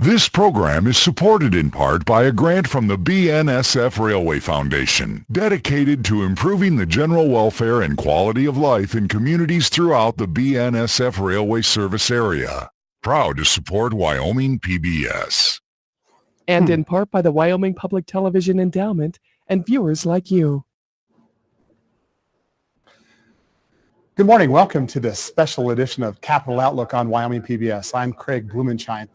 This program is supported in part by a grant from the BNSF Railway Foundation, dedicated to improving the general welfare and quality of life in communities throughout the BNSF Railway service area. Proud to support Wyoming PBS. And in part by the Wyoming Public Television Endowment and viewers like you. Good morning. Welcome to this special edition of Capital Outlook on Wyoming PBS. I'm Craig Blumenschein.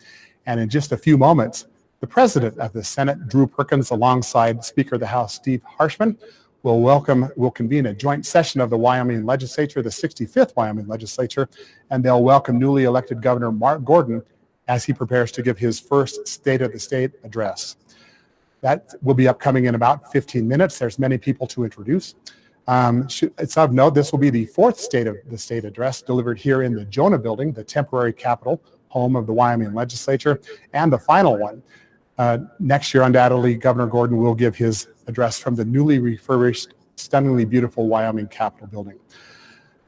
And in just a few moments, the President of the Senate, Drew Perkins, alongside Speaker of the House, Steve Harshman, will convene a joint session of the Wyoming Legislature, the 65th Wyoming Legislature, and they'll welcome newly elected Governor Mark Gordon as he prepares to give his first State of the State address. That will be upcoming in about 15 minutes. There's many people to introduce. It's of note, this will be the fourth State of the State address delivered here in the Jonah Building, the temporary capital, home of the Wyoming Legislature, and the final one. Next year, undoubtedly, Governor Gordon will give his address from the newly refurbished, stunningly beautiful Wyoming Capitol building.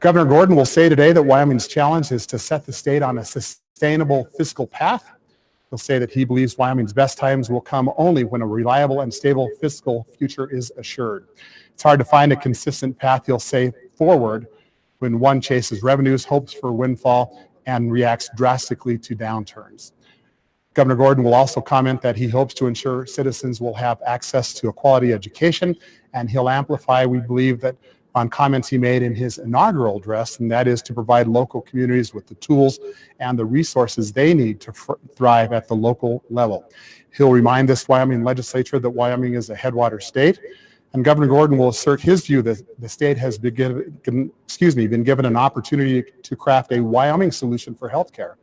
Governor Gordon will say today that Wyoming's challenge is to set the state on a sustainable fiscal path. He'll say that he believes Wyoming's best times will come only when a reliable and stable fiscal future is assured. It's hard to find a consistent path, he'll say, forward when one chases revenues, hopes for windfall, and reacts drastically to downturns. Governor Gordon will also comment that he hopes to ensure citizens will have access to a quality education, and he'll amplify, we believe, that on comments he made in his inaugural address, and that is to provide local communities with the tools and the resources they need to thrive at the local level. He'll remind this Wyoming Legislature that Wyoming is a headwater state, and Governor Gordon will assert his view that the state has been given an opportunity to craft a Wyoming solution for healthcare.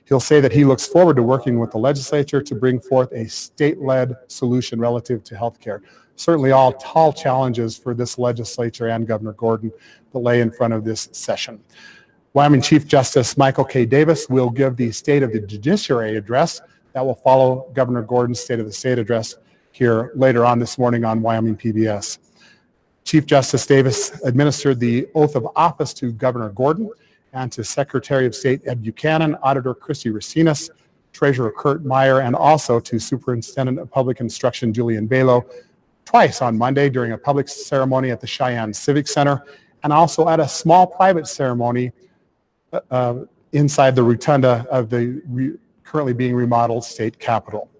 He'll say that he looks forward to working with the legislature to bring forth a state-led solution relative to healthcare. Certainly all tall challenges for this legislature and Governor Gordon that lay in front of this session. Wyoming Chief Justice Michael K. Davis will give the State of the Judiciary address that will follow Governor Gordon's State of the State address here later on this morning on Wyoming PBS. Chief Justice Davis administered the oath of office to Governor Gordon and to Secretary of State Ed Buchanan, Auditor Christy Racinas, Treasurer Kurt Meyer, and also to Superintendent of Public Instruction Julian Balo twice on Monday during a public ceremony at the Cheyenne Civic Center and also at a small private ceremony inside the rotunda of the currently being remodeled state capitol.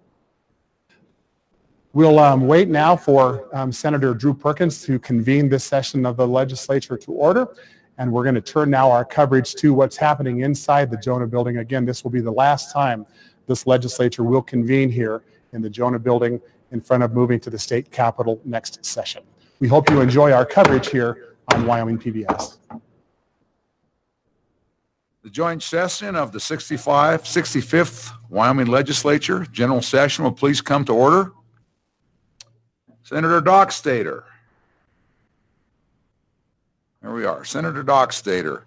We'll wait now for Senator Drew Perkins to convene this session of the legislature to order. And we're going to turn now our coverage to what's happening inside the Jonah Building. Again, this will be the last time this legislature will convene here in the Jonah Building in front of moving to the state capitol next session. We hope you enjoy our coverage here on Wyoming PBS. The joint session of the 65th Wyoming Legislature General Session will please come to order. Senator Dockstader. There we are, Senator Dockstader.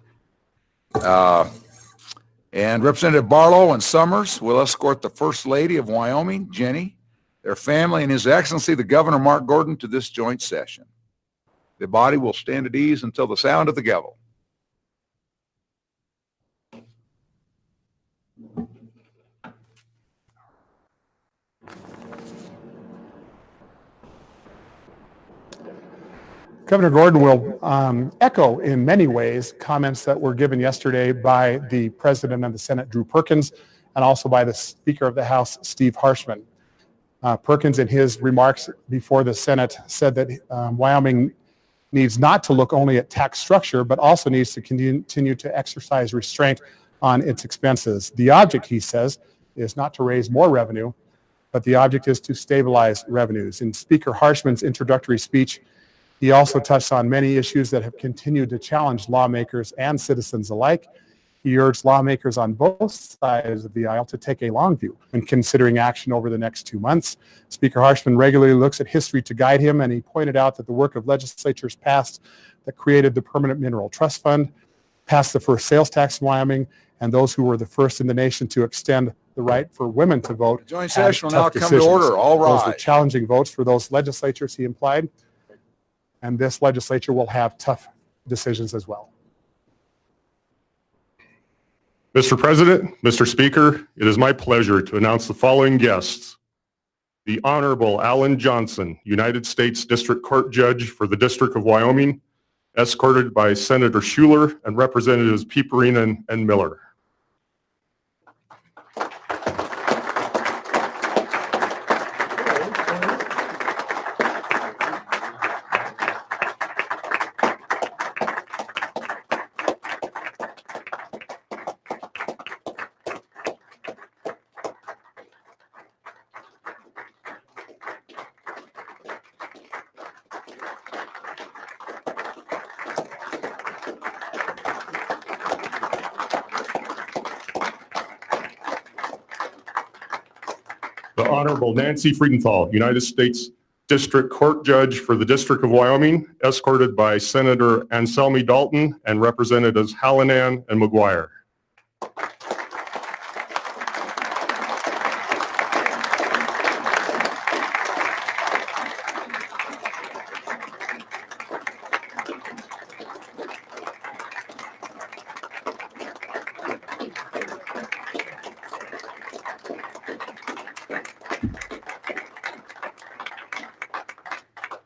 And Representative Barlow and Summers will escort the First Lady of Wyoming, Jenny, their family, and His Excellency the Governor Mark Gordon to this joint session. The body will stand at ease until the sound of the gavel. Governor Gordon will echo in many ways comments that were given yesterday by the President of the Senate, Drew Perkins, and also by the Speaker of the House, Steve Harshman. Perkins, in his remarks before the Senate, said that Wyoming needs not to look only at tax structure, but also needs to continue to exercise restraint on its expenses. The object, he says, is not to raise more revenue, but the object is to stabilize revenues. In Speaker Harshman's introductory speech, he also touched on many issues that have continued to challenge lawmakers and citizens alike. He urged lawmakers on both sides of the aisle to take a long view when considering action over the next 2 months. Speaker Harshman regularly looks at history to guide him, and he pointed out that the work of legislatures past that created the Permanent Mineral Trust Fund, passed the first sales tax in Wyoming, and those who were the first in the nation to extend the right for women to vote. The joint session will now come to order. All right. Those were challenging votes for those legislatures, he implied. And this legislature will have tough decisions as well. Mr. President, Mr. Speaker, it is my pleasure to announce the following guests. The Honorable Alan Johnson, United States District Court Judge for the District of Wyoming, escorted by Senator Schuler and Representatives Pieperinen and Miller. The Honorable Nancy Friedenthal, United States District Court Judge for the District of Wyoming, escorted by Senator Anselmi Dalton and Representatives Hallinan and McGuire.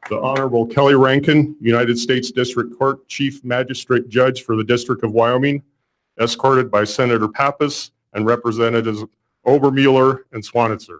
The Honorable Kelly Rankin, United States District Court Chief Magistrate Judge for the District of Wyoming, escorted by Senator Pappas and Representatives Obermueller and Swanitzer.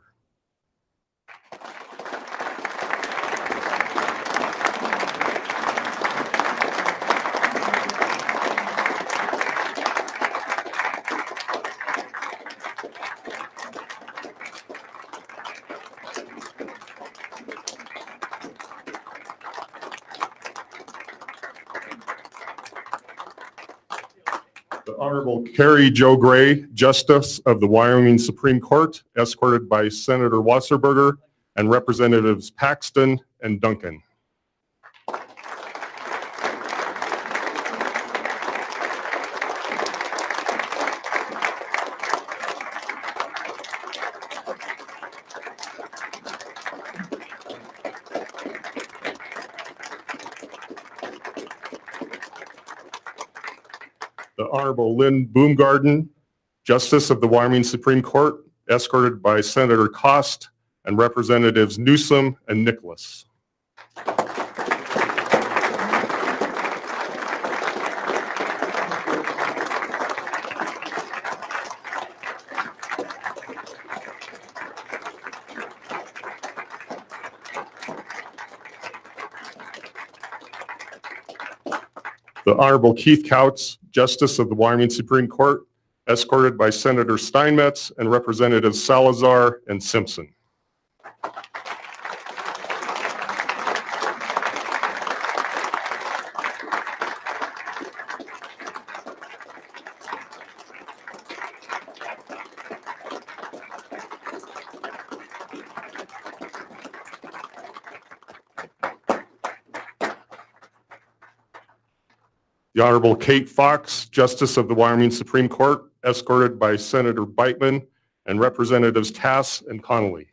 The Honorable Carrie Jo Gray, Justice of the Wyoming Supreme Court, escorted by Senator Wasserberger and Representatives Paxton and Duncan. The Honorable Lynn Boomgarden, Justice of the Wyoming Supreme Court, escorted by Senator Cost and Representatives Newsom and Nicholas. The Honorable Keith Couts, Justice of the Wyoming Supreme Court, escorted by Senator Steinmetz and Representatives Salazar and Simpson. The Honorable Kate Fox, Justice of the Wyoming Supreme Court, escorted by Senator Beitman and Representatives Tass and Connolly.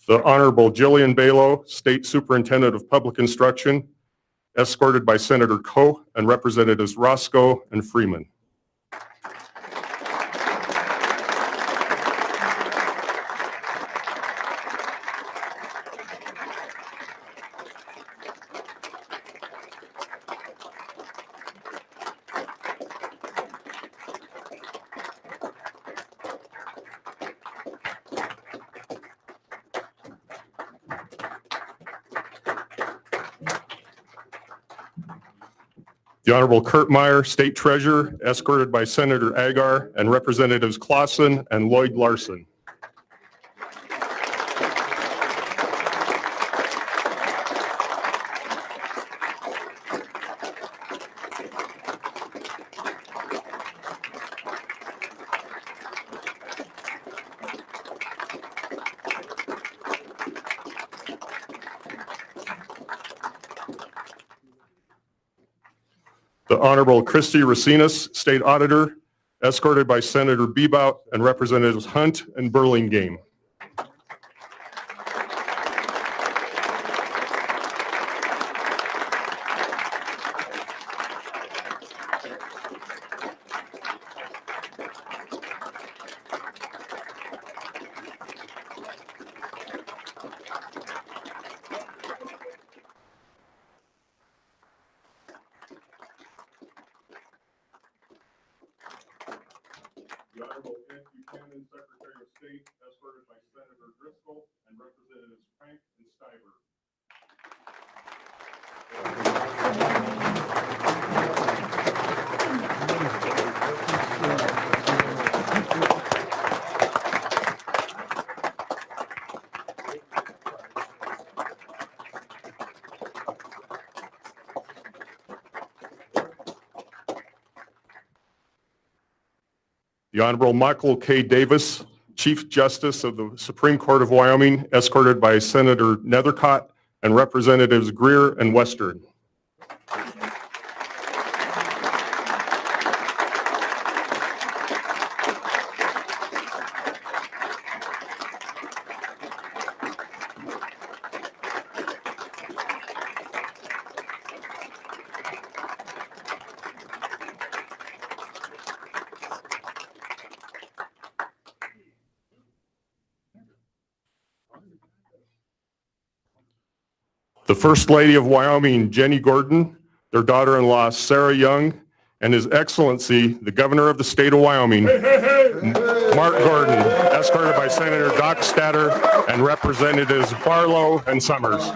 The Honorable Jillian Balo, State Superintendent of Public Instruction, escorted by Senator Coe and Representatives Roscoe and Freeman. The Honorable Kurt Meyer, State Treasurer, escorted by Senator Agar and Representatives Clausen and Lloyd Larson. The The Honorable Christy Racinas, State Auditor, escorted by Senator Bebout and Representatives Hunt and Burlingame. The Honorable Ed Buchanan, Secretary of State, escorted by Senator Driscoll and Representatives Frank and Stiver. The Honorable Michael K. Davis, Chief Justice of the Supreme Court of Wyoming, escorted by Senator Nethercott and Representatives Greer and Western. The First Lady of Wyoming, Jenny Gordon, their daughter-in-law, Sarah Young, and His Excellency, the Governor of the State of Wyoming, Mark Gordon, escorted by Senator Doc Statter and Representatives Barlow and Summers.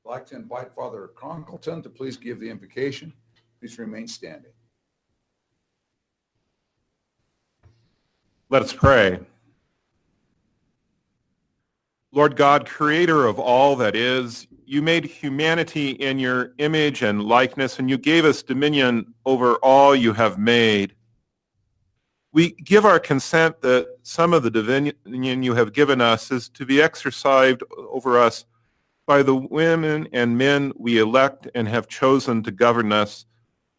I'd like to invite Father Cronkleton to please give the invocation. Please remain standing. Let us pray. Lord God, creator of all that is, you made humanity in your image and likeness, and you gave us dominion over all you have made. We give our consent that some of the dominion you have given us is to be exercised over us by the women and men we elect and have chosen to govern us,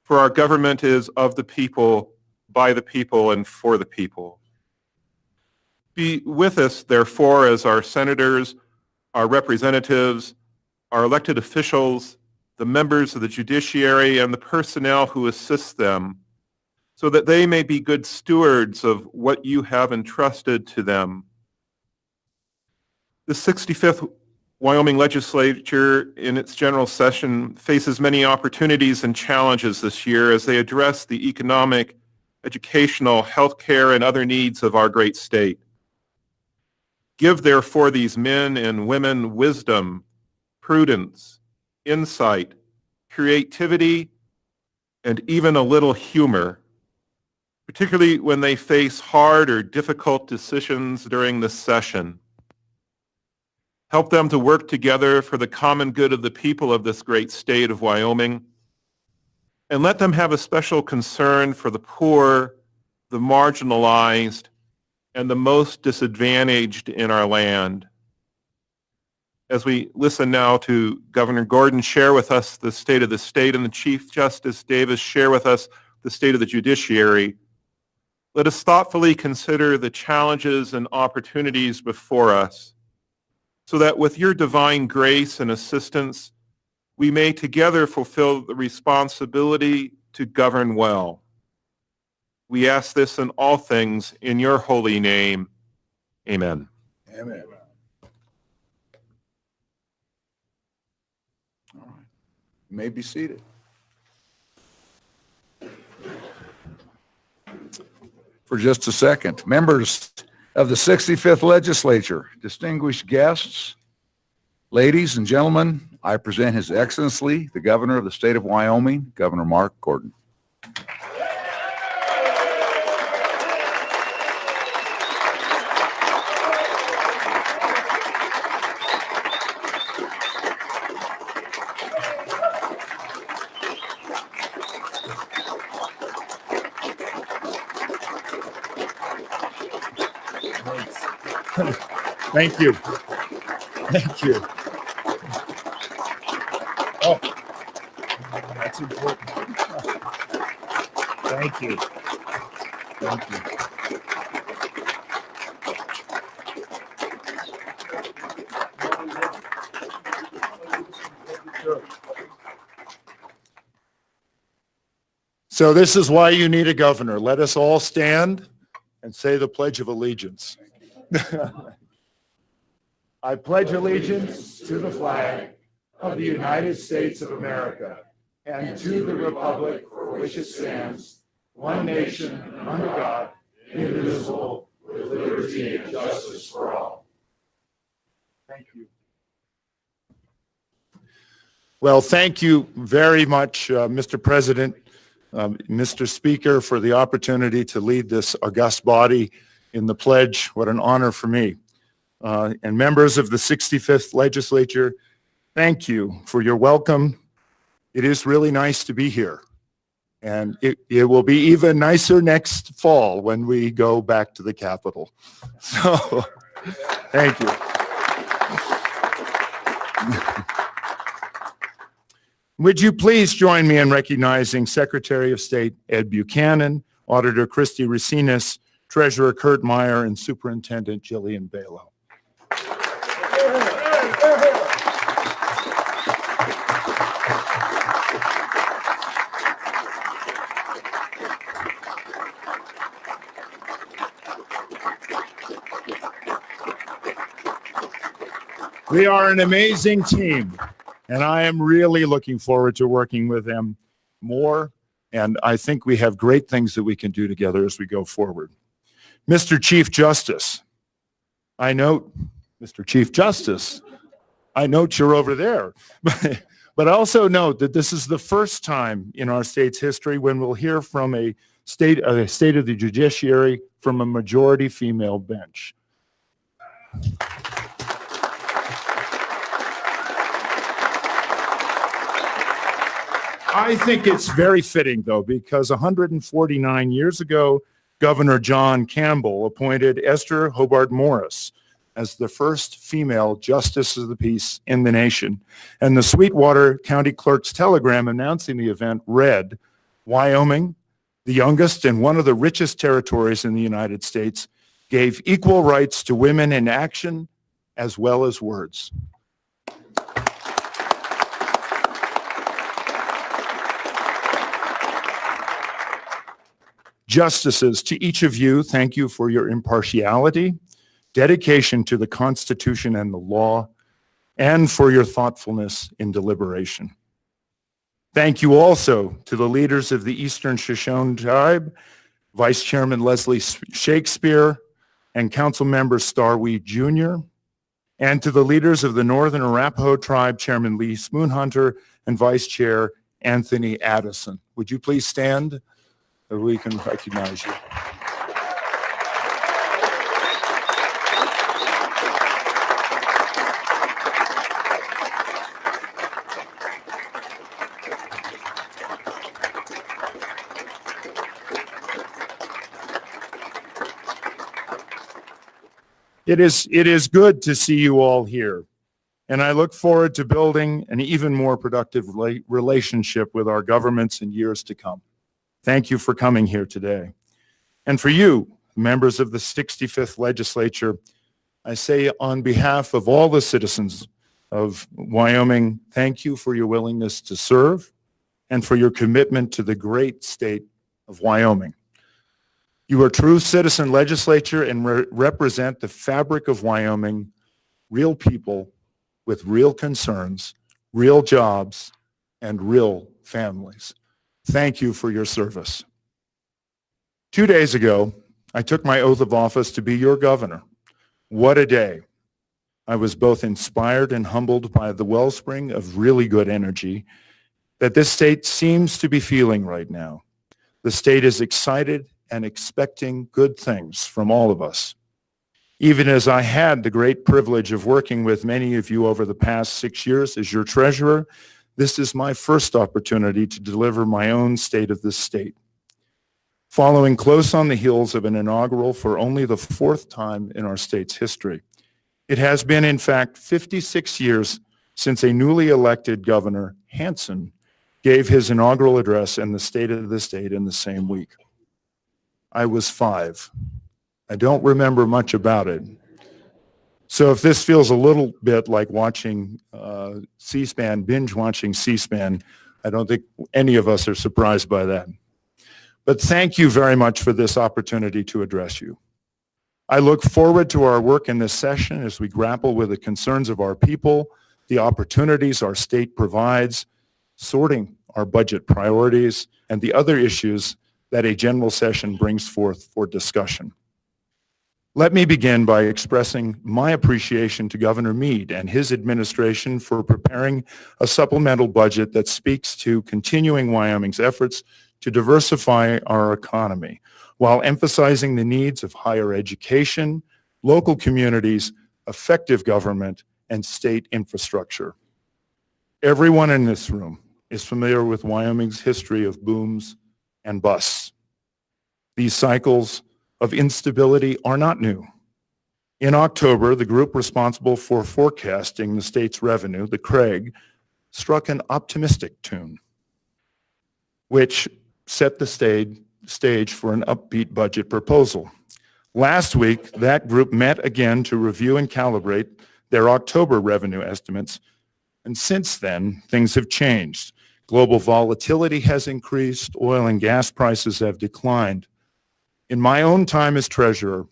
for our government is of the people, by the people, and for the people. Be with us, therefore, as our senators, our representatives, our elected officials, the members of the judiciary, and the personnel who assist them, so that they may be good stewards of what you have entrusted to them. The 65th Wyoming Legislature in its general session faces many opportunities and challenges this year as they address the economic, educational, healthcare, and other needs of our great state. Give therefore these men and women wisdom, prudence, insight, creativity, and even a little humor, particularly when they face hard or difficult decisions during this session. Help them to work together for the common good of the people of this great state of Wyoming, and let them have a special concern for the poor, the marginalized, and the most disadvantaged in our land. as we listen now to Governor Gordon share with us the state of the state and the Chief Justice Davis share with us the state of the judiciary, let us thoughtfully consider the challenges and opportunities before us, so that with your divine grace and assistance, we may together fulfill the responsibility to govern well. We ask this in all things in your holy name. Amen. Amen. All right. You may be seated. For just a second, members of the 65th Legislature, distinguished guests, ladies and gentlemen, I present His Excellency, the Governor of the State of Wyoming, Governor Mark Gordon. Thank you. Thank you. Oh, that's important. Thank you. Thank you. So this is why you need a governor. Let us all stand and say the Pledge of Allegiance. I pledge allegiance to the flag of the United States of America and to the republic for which it stands, one nation, under God, indivisible, with liberty and justice for all. Thank you. Well, thank you very much, Mr. President, Mr. Speaker, for the opportunity to lead this august body in the pledge. What an honor for me. And members of the 65th Legislature, thank you for your welcome. It is really nice to be here. And it will be even nicer next fall when we go back to the Capitol. So, thank you. Would you please join me in recognizing Secretary of State Ed Buchanan, Auditor Christy Racinas, Treasurer Kurt Meyer, and Superintendent Jillian Balo. We are an amazing team, and I am really looking forward to working with them more, and I think we have great things that we can do together as we go forward. Mr. Chief Justice, I note, Mr. Chief Justice, I note you're over there, but I also note that this is the first time in our state's history when we'll hear from a state of the judiciary from a majority female bench. I think it's very fitting, though, because 149 years ago, Governor John Campbell appointed Esther Hobart Morris as the first female justice of the peace in the nation. And the Sweetwater County Clerk's telegram announcing the event read, Wyoming, the youngest and one of the richest territories in the United States, gave equal rights to women in action as well as words. Justices, to each of you, thank you for your impartiality, dedication to the Constitution and the law, and for your thoughtfulness in deliberation. Thank you also to the leaders of the Eastern Shoshone Tribe, Vice Chairman Leslie Shakespeare, and Council Member Starweed Jr., and to the leaders of the Northern Arapaho Tribe, Chairman Lee Spoonhunter, and Vice Chair Anthony Addison. Would you please stand so we can recognize you? It is good to see you all here. and I look forward to building an even more productive relationship with our governments in years to come. Thank you for coming here today. And for you, members of the 65th Legislature, I say on behalf of all the citizens of Wyoming, thank you for your willingness to serve and for your commitment to the great state of Wyoming. You are a true citizen legislature and represent the fabric of Wyoming, real people with real concerns, real jobs, and real families. Thank you for your service. 2 days ago, I took my oath of office to be your governor. What a day. I was both inspired and humbled by the wellspring of really good energy that this state seems to be feeling right now. The state is excited and expecting good things from all of us. Even as I had the great privilege of working with many of you over the past 6 years as your treasurer, this is my first opportunity to deliver my own state of the state. Following close on the heels of an inaugural for only the 4th time in our state's history. It has been, in fact, 56 years since a newly elected governor, Hanson, gave his inaugural address in the State of the State in the same week. I was 5. I don't remember much about it. So if this feels a little bit like watching C-SPAN, binge watching C-SPAN, I don't think any of us are surprised by that. But thank you very much for this opportunity to address you. I look forward to our work in this session as we grapple with the concerns of our people, the opportunities our state provides, sorting our budget priorities, and the other issues that a general session brings forth for discussion. Let me begin by expressing my appreciation to Governor Meade and his administration for preparing a supplemental budget that speaks to continuing Wyoming's efforts to diversify our economy while emphasizing the needs of higher education, local communities, effective government, and state infrastructure. Everyone in this room is familiar with Wyoming's history of booms and busts. These cycles of instability are not new. In October, the group responsible for forecasting the state's revenue, the CRAIG, struck an optimistic tune, which set the stage for an upbeat budget proposal. Last week, that group met again to review and calibrate their October revenue estimates, and since then, things have changed. Global volatility has increased, oil and gas prices have declined. In my own time as treasurer,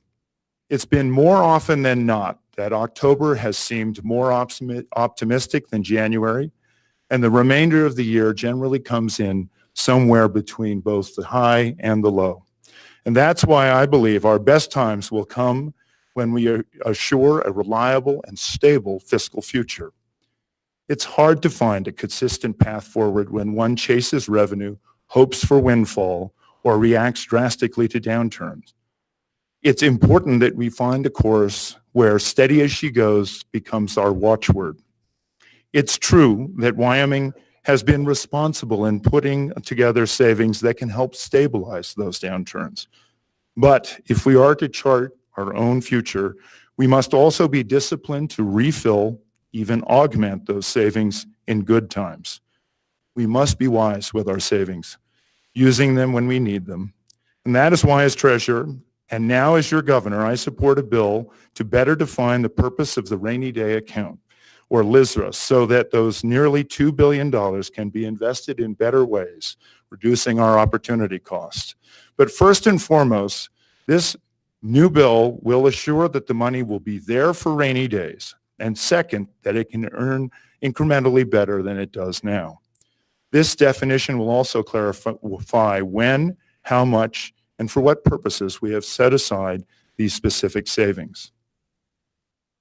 it's been more often than not that October has seemed more optimistic than January, and the remainder of the year generally comes in somewhere between both the high and the low. And that's why I believe our best times will come when we assure a reliable and stable fiscal future. It's hard to find a consistent path forward when one chases revenue, hopes for windfall, or reacts drastically to downturns. It's important that we find a course where steady as she goes becomes our watchword. It's true that Wyoming has been responsible in putting together savings that can help stabilize those downturns. But if we are to chart our own future, we must also be disciplined to refill, even augment those savings in good times. We must be wise with our savings, using them when we need them. And that is why, as treasurer, and now as your governor, I support a bill to better define the purpose of the rainy day account, or LISRA, so that those nearly $2 billion can be invested in better ways, reducing our opportunity cost. But first and foremost, this new bill will assure that the money will be there for rainy days, and second, that it can earn incrementally better than it does now. This definition will also clarify when, how much, and for what purposes we have set aside these specific savings.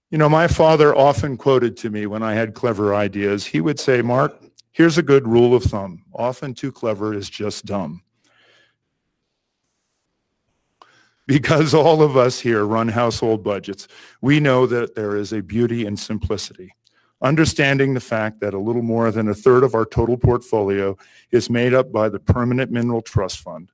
You know, my father often quoted to me when I had clever ideas. He would say, "Mark, here's a good rule of thumb. Often too clever is just dumb." Because all of us here run household budgets, we know that there is a beauty in simplicity. Understanding the fact that a little more than a third of our total portfolio is made up by the Permanent Mineral Trust Fund,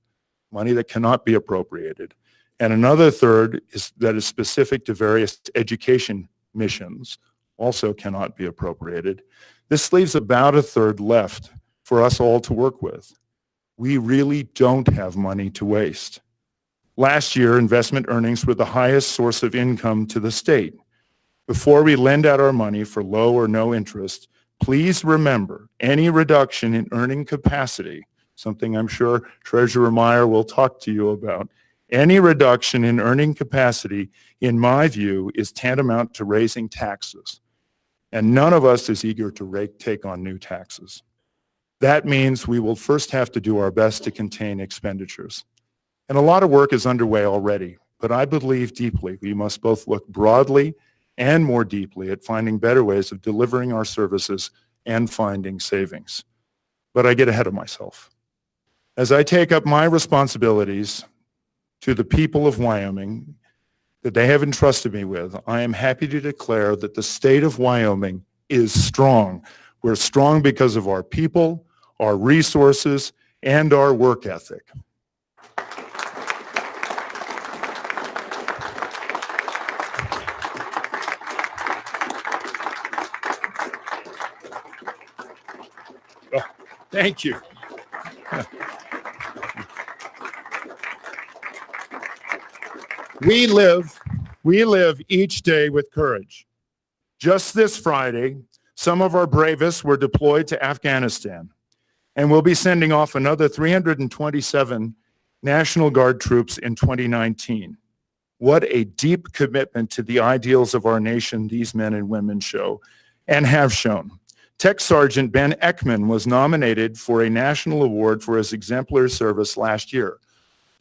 money that cannot be appropriated, and another third that is specific to various education missions, also cannot be appropriated. This leaves about a third left for us all to work with. We really don't have money to waste. Last year, investment earnings were the highest source of income to the state. Before we lend out our money for low or no interest, please remember any reduction in earning capacity, something I'm sure Treasurer Meyer will talk to you about. Any reduction in earning capacity, in my view, is tantamount to raising taxes. And none of us is eager to take on new taxes. That means we will first have to do our best to contain expenditures. And a lot of work is underway already, but I believe deeply we must both look broadly and more deeply at finding better ways of delivering our services and finding savings. But I get ahead of myself. As I take up my responsibilities to the people of Wyoming that they have entrusted me with, I am happy to declare that the state of Wyoming is strong. We're strong because of our people, our resources, and our work ethic. Thank you. We live each day with courage. Just this Friday, some of our bravest were deployed to Afghanistan, and we'll be sending off another 327 National Guard troops in 2019. What a deep commitment to the ideals of our nation these men and women show and have shown. Tech Sergeant Ben Ekman was nominated for a national award for his exemplary service last year.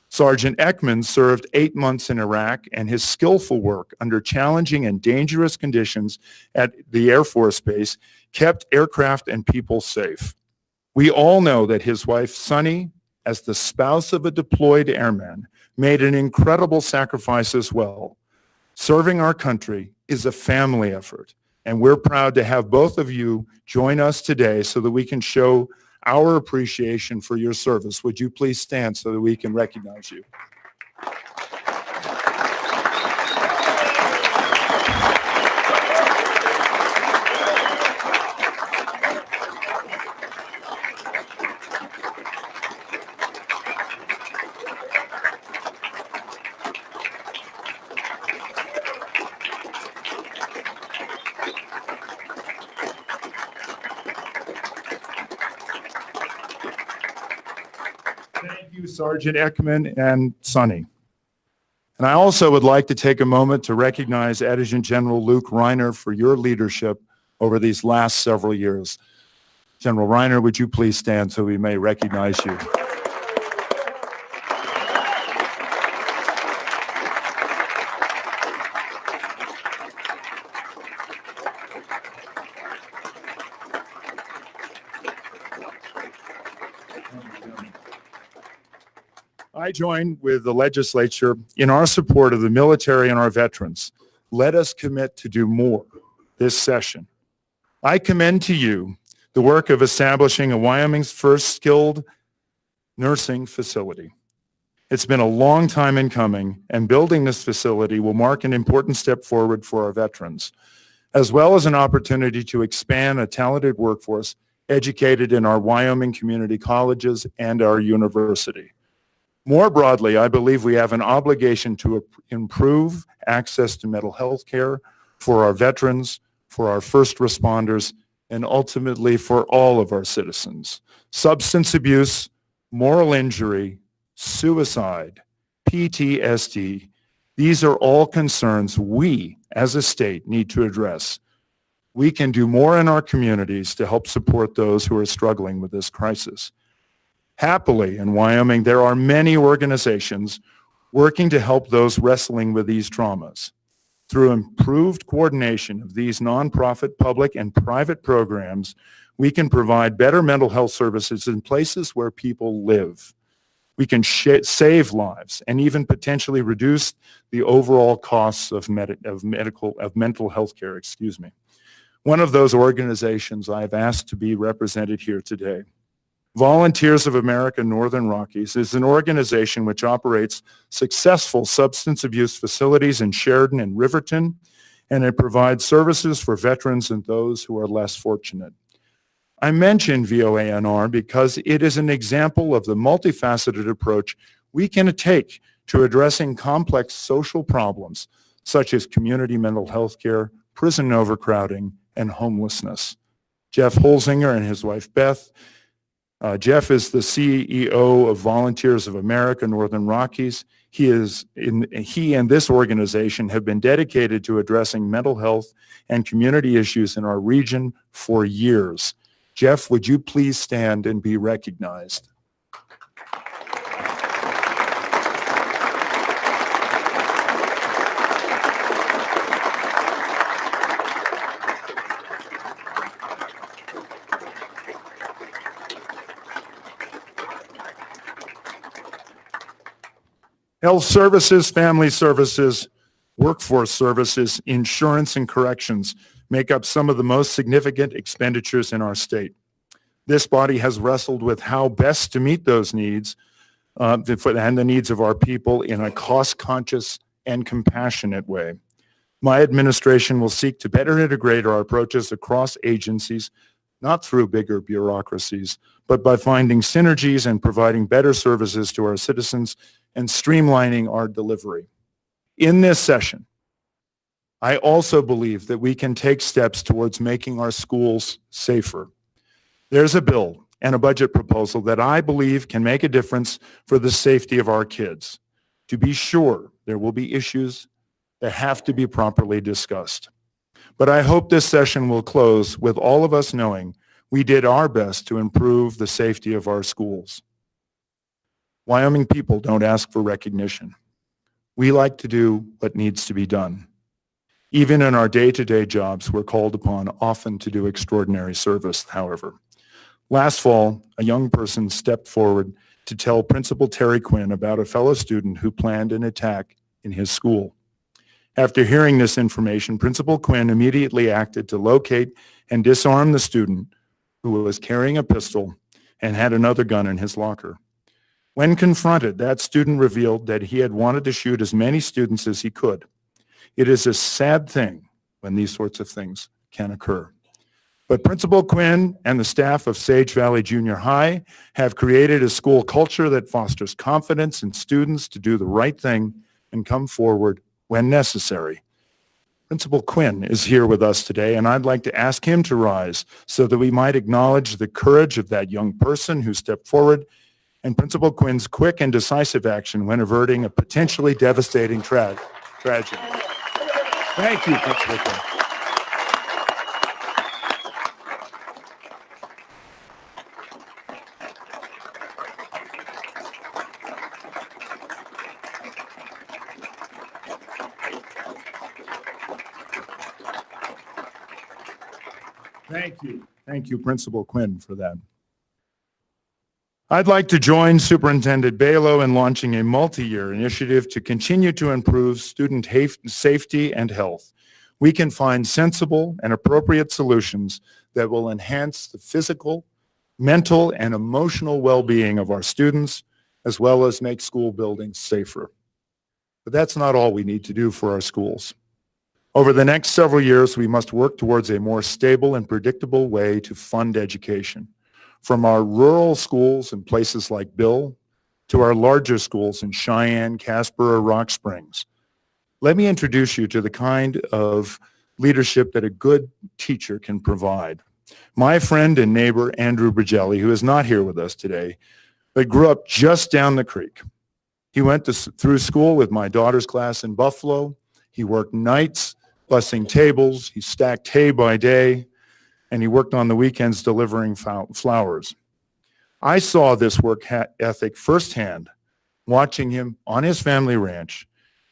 Sergeant Ekman served 8 months in Iraq, and his skillful work under challenging and dangerous conditions at the Air Force Base kept aircraft and people safe. We all know that his wife, Sunny, as the spouse of a deployed airman, made an incredible sacrifice as well. Serving our country is a family effort, and we're proud to have both of you join us today so that we can show our appreciation for your service. Would you please stand so that we can recognize you? Thank you, Sergeant Ekman and Sonny. And I also would like to take a moment to recognize Adjutant General Luke Reiner for your leadership over these last several years. General Reiner, would you please stand so we may recognize you? I join with the legislature in our support of the military and our veterans. Let us commit to do more this session. I commend to you the work of establishing Wyoming's first skilled nursing facility. It's been a long time in coming, and building this facility will mark an important step forward for our veterans, as well as an opportunity to expand a talented workforce educated in our Wyoming community colleges and our university. More broadly, I believe we have an obligation to improve access to mental health care for our veterans, for our first responders, and ultimately for all of our citizens. Substance abuse, moral injury, suicide, PTSD, these are all concerns we as a state need to address. We can do more in our communities to help support those who are struggling with this crisis. Happily, in Wyoming, there are many organizations working to help those wrestling with these traumas. Through improved coordination of these nonprofit public and private programs, we can provide better mental health services in places where people live. We can save lives and even potentially reduce the overall costs of mental health care. One of those organizations I've asked to be represented here today, Volunteers of America Northern Rockies, is an organization which operates successful substance abuse facilities in Sheridan and Riverton, and it provides services for veterans and those who are less fortunate. I mention VOANR because it is an example of the multifaceted approach we can take to addressing complex social problems such as community mental health care, prison overcrowding, and homelessness. Jeff Holzinger and his wife Beth. Jeff is the CEO of Volunteers of America Northern Rockies. He and this organization have been dedicated to addressing mental health and community issues in our region for years. Jeff, would you please stand and be recognized? Health services, family services, workforce services, insurance, and corrections make up some of the most significant expenditures in our state. This body has wrestled with how best to meet those needs and the needs of our people in a cost-conscious and compassionate way. My administration will seek to better integrate our approaches across agencies, not through bigger bureaucracies, but by finding synergies and providing better services to our citizens and streamlining our delivery. In this session, I also believe that we can take steps towards making our schools safer. There's a bill and a budget proposal that I believe can make a difference for the safety of our kids. To be sure, there will be issues that have to be properly discussed. But I hope this session will close with all of us knowing we did our best to improve the safety of our schools. Wyoming people don't ask for recognition. We like to do what needs to be done. Even in our day-to-day jobs, we're called upon often to do extraordinary service, however. Last fall, a young person stepped forward to tell Principal Terry Quinn about a fellow student who planned an attack in his school. After hearing this information, Principal Quinn immediately acted to locate and disarm the student who was carrying a pistol and had another gun in his locker. When confronted, that student revealed that he had wanted to shoot as many students as he could. It is a sad thing when these sorts of things can occur. But Principal Quinn and the staff of Sage Valley Junior High have created a school culture that fosters confidence in students to do the right thing and come forward when necessary. Principal Quinn is here with us today, and I'd like to ask him to rise so that we might acknowledge the courage of that young person who stepped forward and Principal Quinn's quick and decisive action when averting a potentially devastating tragedy. Thank you, Principal Quinn. Thank you. Thank you, Principal Quinn, for that. I'd like to join Superintendent Balo in launching a multi-year initiative to continue to improve student safety and health. We can find sensible and appropriate solutions that will enhance the physical, mental, and emotional well-being of our students, as well as make school buildings safer. But that's not all we need to do for our schools. Over the next several years, we must work towards a more stable and predictable way to fund education. From our rural schools in places like Bill to our larger schools in Cheyenne, Casper, or Rock Springs. Let me introduce you to the kind of leadership that a good teacher can provide. My friend and neighbor, Andrew Bergelli, who is not here with us today, but grew up just down the creek. He went through school with my daughter's class in Buffalo. He worked nights, bussing tables. He stacked hay by day, and he worked on the weekends delivering flowers. I saw this work ethic firsthand, watching him on his family ranch,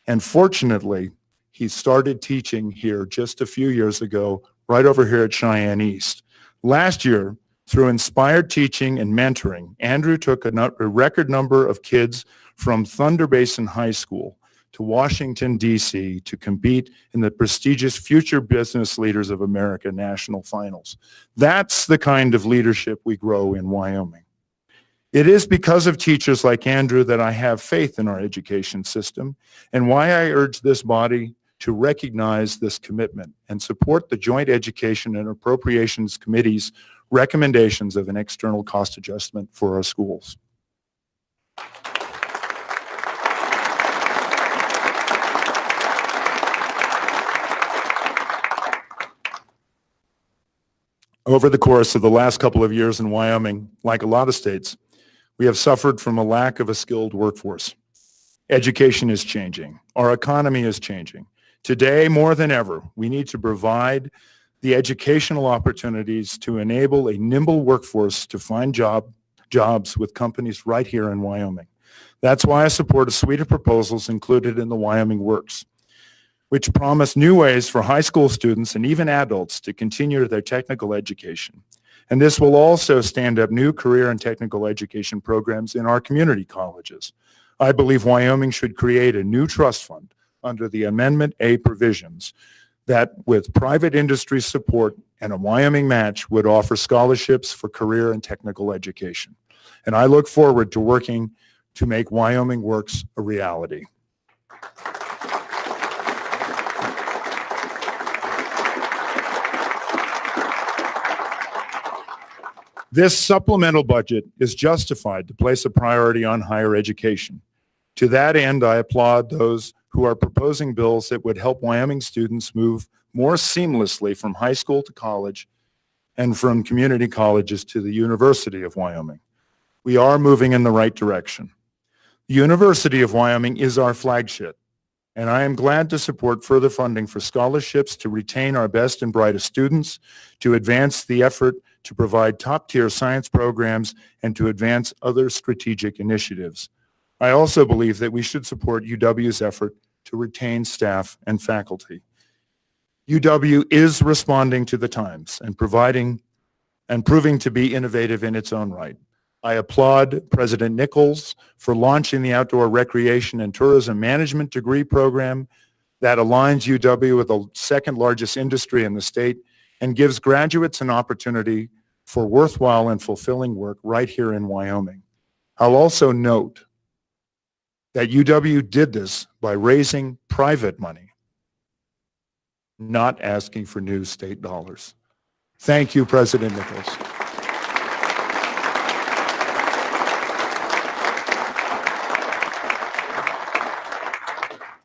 and fortunately, he started teaching here just a few years ago, right over here at Cheyenne East. Last year, through inspired teaching and mentoring, Andrew took a record number of kids from Thunder Basin High School to Washington, D.C. to compete in the prestigious Future Business Leaders of America National Finals. That's the kind of leadership we grow in Wyoming. It is because of teachers like Andrew that I have faith in our education system and why I urge this body to recognize this commitment and support the Joint Education and Appropriations Committee's recommendations of an external cost adjustment for our schools. Over the course of the last couple of years in Wyoming, like a lot of states, we have suffered from a lack of a skilled workforce. Education is changing. Our economy is changing. Today, more than ever, we need to provide the educational opportunities to enable a nimble workforce to find jobs with companies right here in Wyoming. That's why I support a suite of proposals included in the Wyoming Works, which promise new ways for high school students and even adults to continue their technical education. And this will also stand up new career and technical education programs in our community colleges. I believe Wyoming should create a new trust fund under the Amendment A provisions that, with private industry support and a Wyoming match, would offer scholarships for career and technical education. And I look forward to working to make Wyoming Works a reality. This supplemental budget is justified to place a priority on higher education. To that end, I applaud those who are proposing bills that would help Wyoming students move more seamlessly from high school to college and from community colleges to the University of Wyoming. We are moving in the right direction. The University of Wyoming is our flagship, and I am glad to support further funding for scholarships to retain our best and brightest students, to advance the effort to provide top-tier science programs, and to advance other strategic initiatives. I also believe that we should support UW's effort to retain staff and faculty. UW is responding to the times and proving to be innovative in its own right. I applaud President Nichols for launching the Outdoor Recreation and Tourism Management degree program that aligns UW with the second largest industry in the state and gives graduates an opportunity for worthwhile and fulfilling work right here in Wyoming. I'll also note that UW did this by raising private money, not asking for new state dollars. Thank you, President Nichols.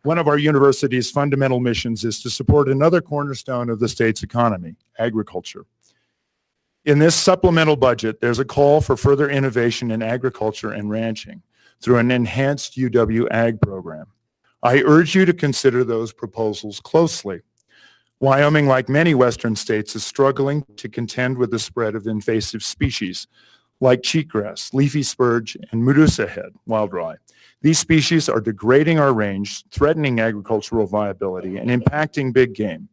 One of our university's fundamental missions is to support another cornerstone of the state's economy, agriculture. In this supplemental budget, there's a call for further innovation in agriculture and ranching through an enhanced UW Ag program. I urge you to consider those proposals closely. Wyoming, like many Western states, is struggling to contend with the spread of invasive species like cheatgrass, leafy spurge, and Medusa head wildrye. These species are degrading our range, threatening agricultural viability, and impacting big game.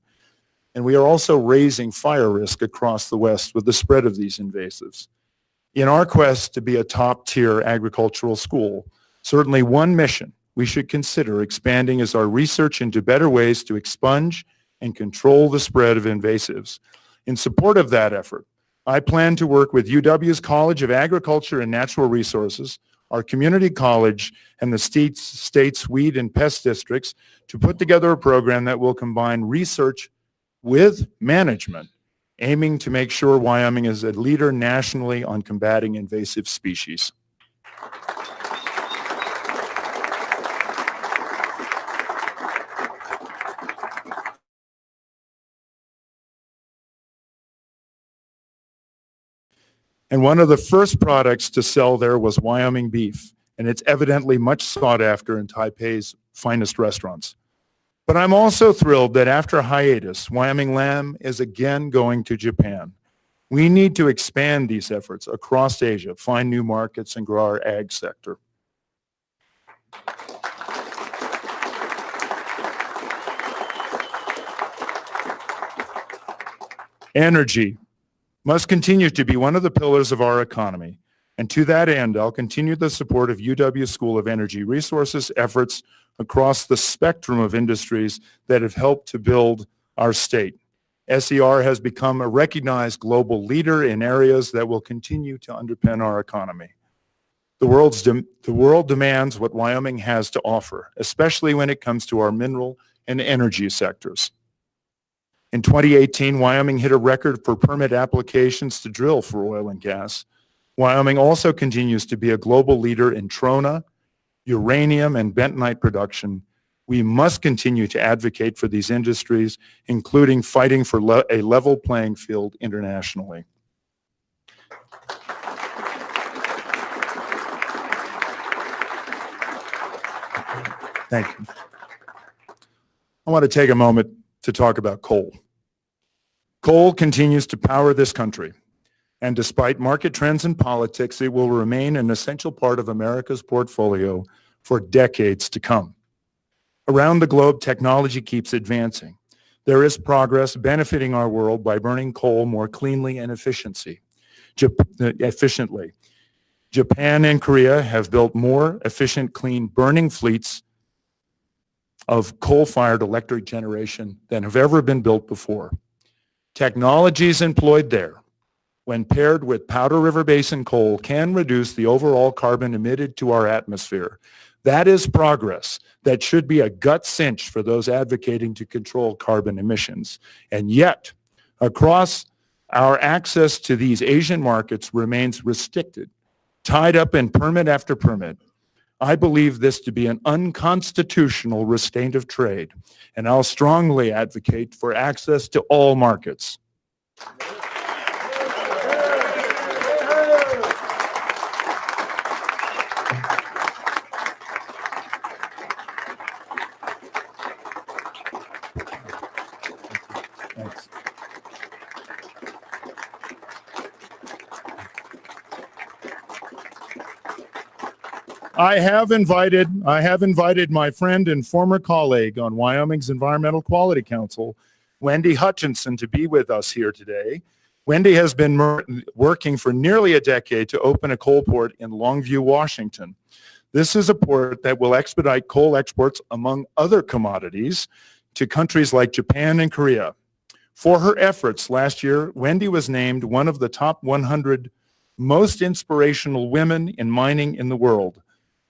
And we are also raising fire risk across the West with the spread of these invasives. In our quest to be a top-tier agricultural school, certainly one mission we should consider expanding is our research into better ways to expunge and control the spread of invasives. In support of that effort, I plan to work with UW's College of Agriculture and Natural Resources, our community college, and the state's weed and pest districts to put together a program that will combine research with management, aiming to make sure Wyoming is a leader nationally on combating invasive species. And one of the first products to sell there was Wyoming beef, and it's evidently much sought after in Taipei's finest restaurants. But I'm also thrilled that after a hiatus, Wyoming lamb is again going to Japan. We need to expand these efforts across Asia, find new markets, and grow our ag sector. Energy must continue to be one of the pillars of our economy. And to that end, I'll continue the support of UW School of Energy Resources efforts across the spectrum of industries that have helped to build our state. SER has become a recognized global leader in areas that will continue to underpin our economy. The world demands what Wyoming has to offer, especially when it comes to our mineral and energy sectors. In 2018, Wyoming hit a record for permit applications to drill for oil and gas. Wyoming also continues to be a global leader in trona, uranium, and bentonite production. We must continue to advocate for these industries, including fighting for a level playing field internationally. Thank you. I want to take a moment to talk about coal. Coal continues to power this country, and despite market trends and politics, it will remain an essential part of America's portfolio for decades to come. Around the globe, technology keeps advancing. There is progress benefiting our world by burning coal more cleanly and efficiently. Japan and Korea have built more efficient, clean burning fleets of coal-fired electric generation than have ever been built before. Technologies employed there, when paired with Powder River Basin coal, can reduce the overall carbon emitted to our atmosphere. That is progress that should be a gut cinch for those advocating to control carbon emissions. And yet, across our access to these Asian markets remains restricted, tied up in permit after permit. I believe this to be an unconstitutional restraint of trade, and I'll strongly advocate for access to all markets. Thanks. I have invited my friend and former colleague on Wyoming's Environmental Quality Council, Wendy Hutchinson, to be with us here today. Wendy has been working for nearly a decade to open a coal port in Longview, Washington. This is a port that will expedite coal exports, among other commodities, to countries like Japan and Korea. For her efforts last year, Wendy was named one of the top 100 most inspirational women in mining in the world.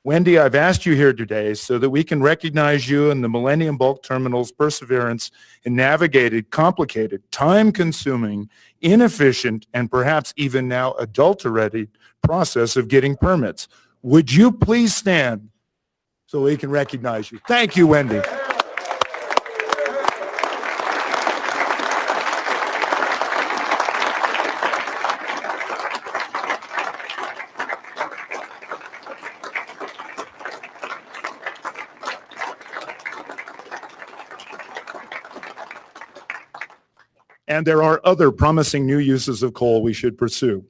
Wendy, I've asked you here today so that we can recognize you and the Millennium Bulk Terminal's perseverance in navigating complicated, time-consuming, inefficient, and perhaps even now adulterated process of getting permits. Would you please stand so we can recognize you? Thank you, Wendy. And there are other promising new uses of coal we should pursue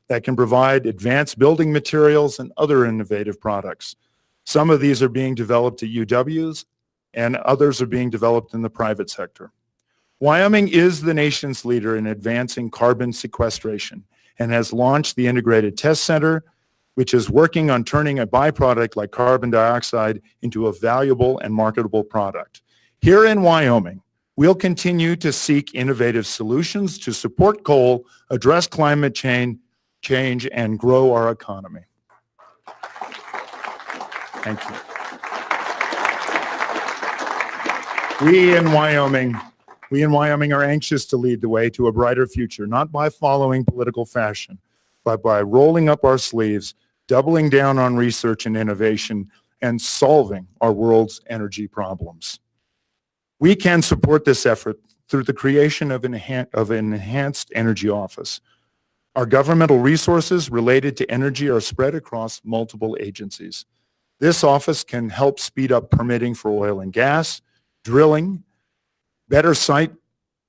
that can provide advanced building materials and other innovative products. Some of these are being developed at UWs, and others are being developed in the private sector. Wyoming is the nation's leader in advancing carbon sequestration and has launched the Integrated Test Center, which is working on turning a byproduct like carbon dioxide into a valuable and marketable product. Here in Wyoming, we'll continue to seek innovative solutions to support coal, address climate change, and grow our economy. Thank you. We in Wyoming are anxious to lead the way to a brighter future, not by following political fashion, but by rolling up our sleeves, doubling down on research and innovation, and solving our world's energy problems. We can support this effort through the creation of an enhanced energy office. Our governmental resources related to energy are spread across multiple agencies. This office can help speed up permitting for oil and gas, drilling, better site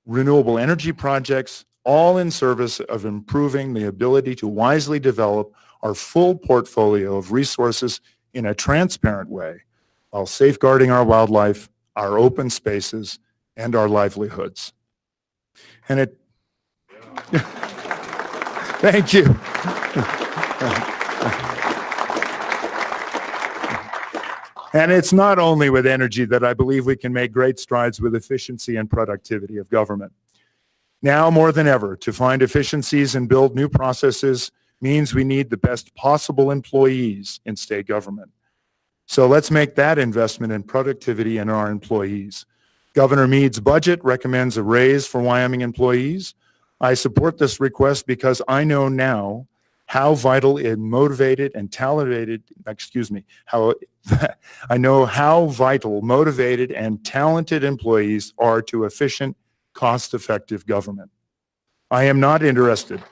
renewable energy projects, all in service of improving the ability to wisely develop our full portfolio of resources in a transparent way while safeguarding our wildlife, our open spaces, and our livelihoods. And it, thank you. And it's not only with energy that I believe we can make great strides with efficiency and productivity of government. Now more than ever, to find efficiencies and build new processes means we need the best possible employees in state government. So let's make that investment in productivity in our employees. Governor Meade's budget recommends a raise for Wyoming employees. I support this request because I know now how vital and motivated and talented, I know how vital, motivated, and talented employees are to efficient, cost-effective government. I am not interested.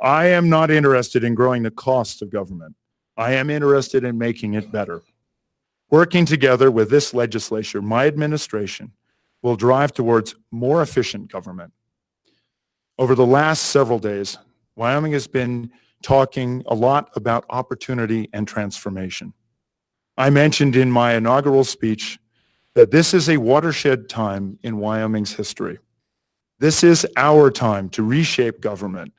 I am not interested in growing the cost of government. I am interested in making it better. Working together with this legislature, my administration will drive towards more efficient government. Over the last several days, Wyoming has been talking a lot about opportunity and transformation. I mentioned in my inaugural speech that this is a watershed time in Wyoming's history. This is our time to reshape government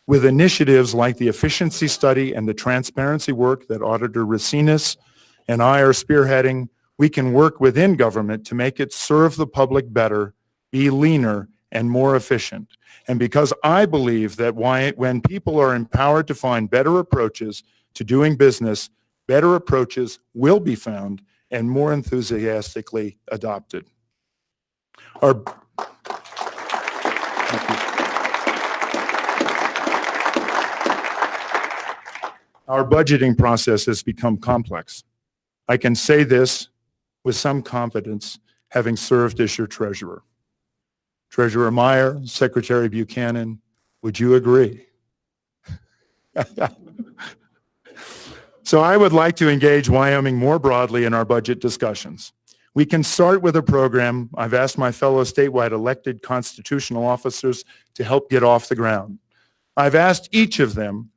with initiatives like the efficiency study and the transparency work that Auditor Racinas and I are spearheading. We can work within government to make it serve the public better, be leaner, and more efficient. And because I believe that when people are empowered to find better approaches to doing business, better approaches will be found and more enthusiastically adopted. Our budgeting process has become complex. I can say this with some confidence, having served as your treasurer. Treasurer Meyer, Secretary Buchanan, would you agree? So I would like to engage Wyoming more broadly in our budget discussions. We can start with a program I've asked my fellow statewide elected constitutional officers to help get off the ground. I've asked each of them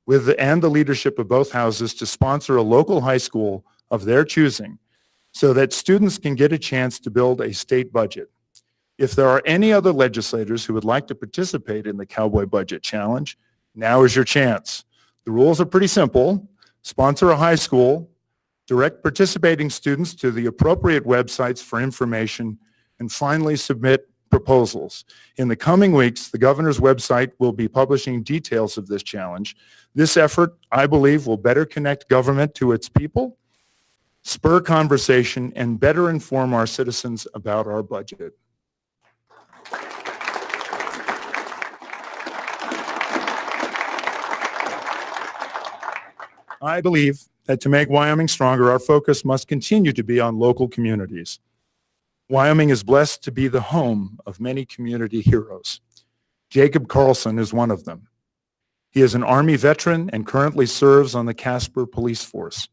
and the leadership of both houses to sponsor a local high school of their choosing so that students can get a chance to build a state budget. If there are any other legislators who would like to participate in the Cowboy Budget Challenge, now is your chance. The rules are pretty simple. Sponsor a high school, direct participating students to the appropriate websites for information, and finally submit proposals. In the coming weeks, the governor's website will be publishing details of this challenge. This effort, I believe, will better connect government to its people, spur conversation, and better inform our citizens about our budget. I believe that to make Wyoming stronger, our focus must continue to be on local communities. Wyoming is blessed to be the home of many community heroes. Jacob Carlson is one of them. He is an Army veteran and currently serves on the Casper Police Force.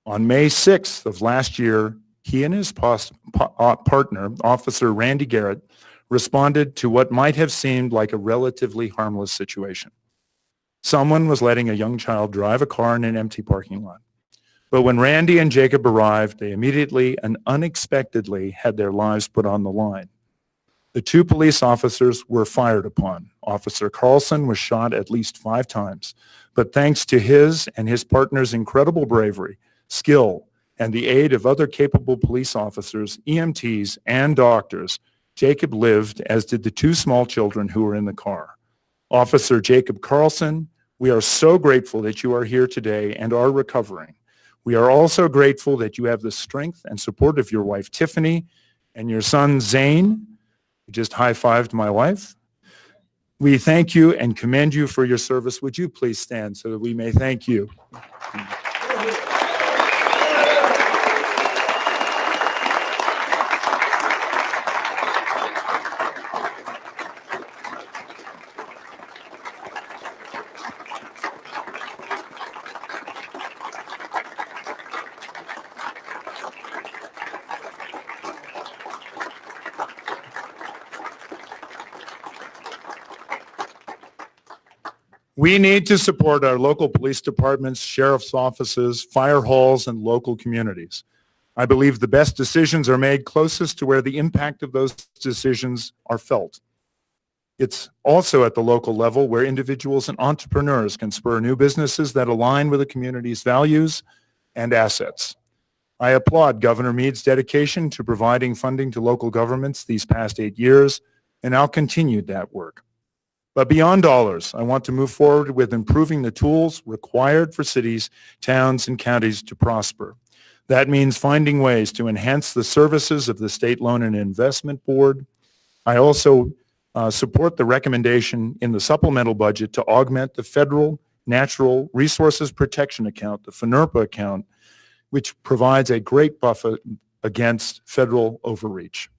On May 6th of last year, he and his partner, Officer Randy Garrett, responded to what might have seemed like a relatively harmless situation. Someone was letting a young child drive a car in an empty parking lot. But when Randy and Jacob arrived, they immediately and unexpectedly had their lives put on the line. The two police officers were fired upon. Officer Carlson was shot at least 5 times. But thanks to his and his partner's incredible bravery, skill, and the aid of other capable police officers, EMTs, and doctors, Jacob lived, as did the 2 small children who were in the car. Officer Jacob Carlson, we are so grateful that you are here today and are recovering. We are also grateful that you have the strength and support of your wife, Tiffany, and your son, Zane, who just high-fived my wife. We thank you and commend you for your service. Would you please stand so that we may thank you? We need to support our local police departments, sheriff's offices, fire halls, and local communities. I believe the best decisions are made closest to where the impact of those decisions are felt. It's also at the local level where individuals and entrepreneurs can spur new businesses that align with the community's values and assets. I applaud Governor Meade's dedication to providing funding to local governments these past 8 years, and I'll continue that work. But beyond dollars, I want to move forward with improving the tools required for cities, towns, and counties to prosper. That means finding ways to enhance the services of the State Loan and Investment Board. I also support the recommendation in the supplemental budget to augment the Federal Natural Resources Protection Account, the FNRPA account, which provides a great buffer against federal overreach.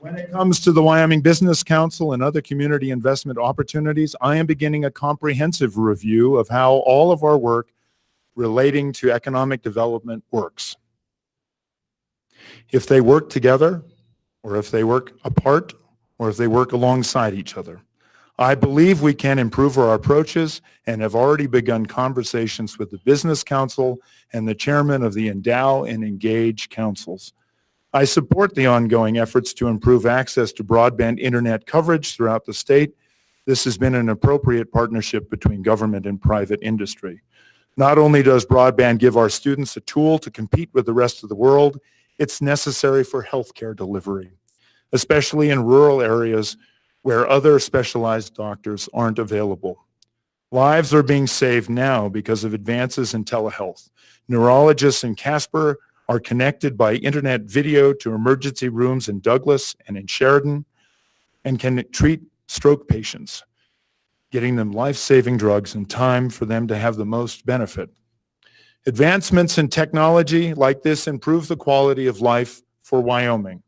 When it comes to the Wyoming Business Council and other community investment opportunities, I am beginning a comprehensive review of how all of our work relating to economic development works. If they work together, or if they work apart, or if they work alongside each other. I believe we can improve our approaches and have already begun conversations with the Business Council and the chairman of the Endow and Engage councils. I support the ongoing efforts to improve access to broadband internet coverage throughout the state. This has been an appropriate partnership between government and private industry. Not only does broadband give our students a tool to compete with the rest of the world, it's necessary for healthcare delivery, especially in rural areas where other specialized doctors aren't available. Lives are being saved now because of advances in telehealth. Neurologists in Casper are connected by internet video to emergency rooms in Douglas and in Sheridan and can treat stroke patients, getting them life-saving drugs in time for them to have the most benefit. Advancements in technology like this improve the quality of life for Wyoming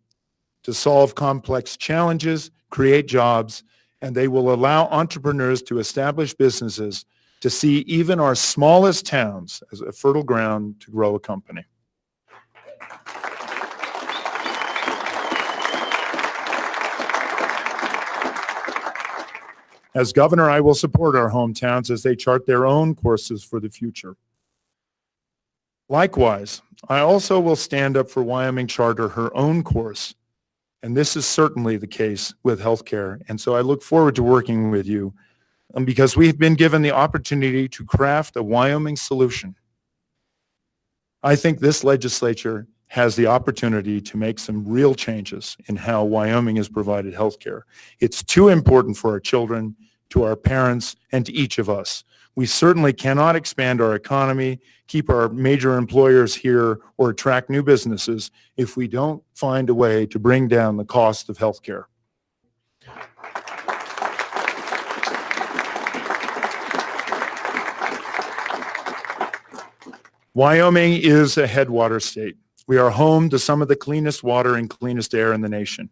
to solve complex challenges, create jobs, and they will allow entrepreneurs to establish businesses to see even our smallest towns as a fertile ground to grow a company. As governor, I will support our hometowns as they chart their own courses for the future. Likewise, I also will stand up for Wyoming charter her own course, and this is certainly the case with healthcare. And so I look forward to working with you because we've been given the opportunity to craft a Wyoming solution. I think this legislature has the opportunity to make some real changes in how Wyoming is provided healthcare. It's too important for our children, to our parents, and to each of us. We certainly cannot expand our economy, keep our major employers here, or attract new businesses if we don't find a way to bring down the cost of healthcare. Wyoming is a headwater state. We are home to some of the cleanest water and cleanest air in the nation.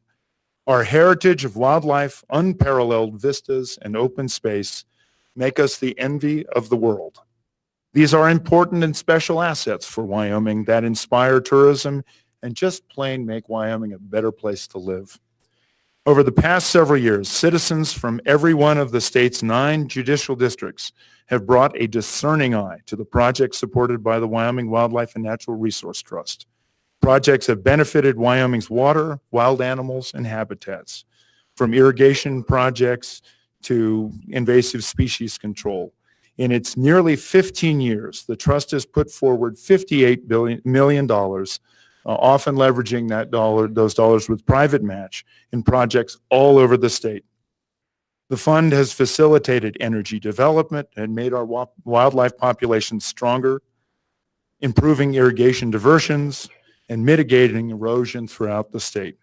Our heritage of wildlife, unparalleled vistas, and open space make us the envy of the world. These are important and special assets for Wyoming that inspire tourism and just plain make Wyoming a better place to live. Over the past several years, citizens from every one of the state's 9 judicial districts have brought a discerning eye to the projects supported by the Wyoming Wildlife and Natural Resource Trust. Projects have benefited Wyoming's water, wild animals, and habitats, from irrigation projects to invasive species control. In its nearly 15 years, the trust has put forward $58 million, often leveraging those dollars with private match in projects all over the state. The fund has facilitated energy development and made our wildlife populations stronger, improving irrigation diversions, and mitigating erosion throughout the state.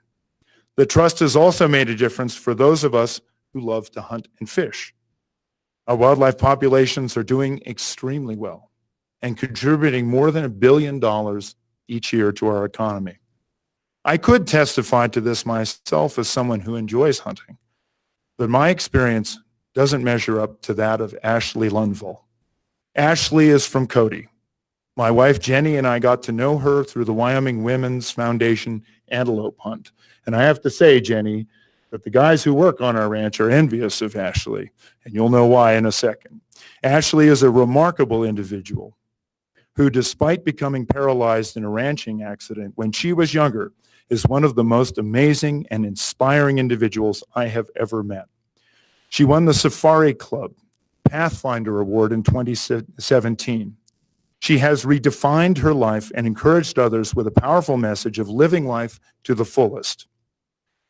The trust has also made a difference for those of us who love to hunt and fish. Our wildlife populations are doing extremely well and contributing more than $1 billion each year to our economy. I could testify to this myself as someone who enjoys hunting, but my experience doesn't measure up to that of Ashley Lundvall. Ashley is from Cody. My wife Jenny and I got to know her through the Wyoming Women's Foundation antelope hunt. And I have to say, Jenny, that the guys who work on our ranch are envious of Ashley, and you'll know why in a second. Ashley is a remarkable individual who, despite becoming paralyzed in a ranching accident when she was younger, is one of the most amazing and inspiring individuals I have ever met. She won the Safari Club Pathfinder Award in 2017. She has redefined her life and encouraged others with a powerful message of living life to the fullest.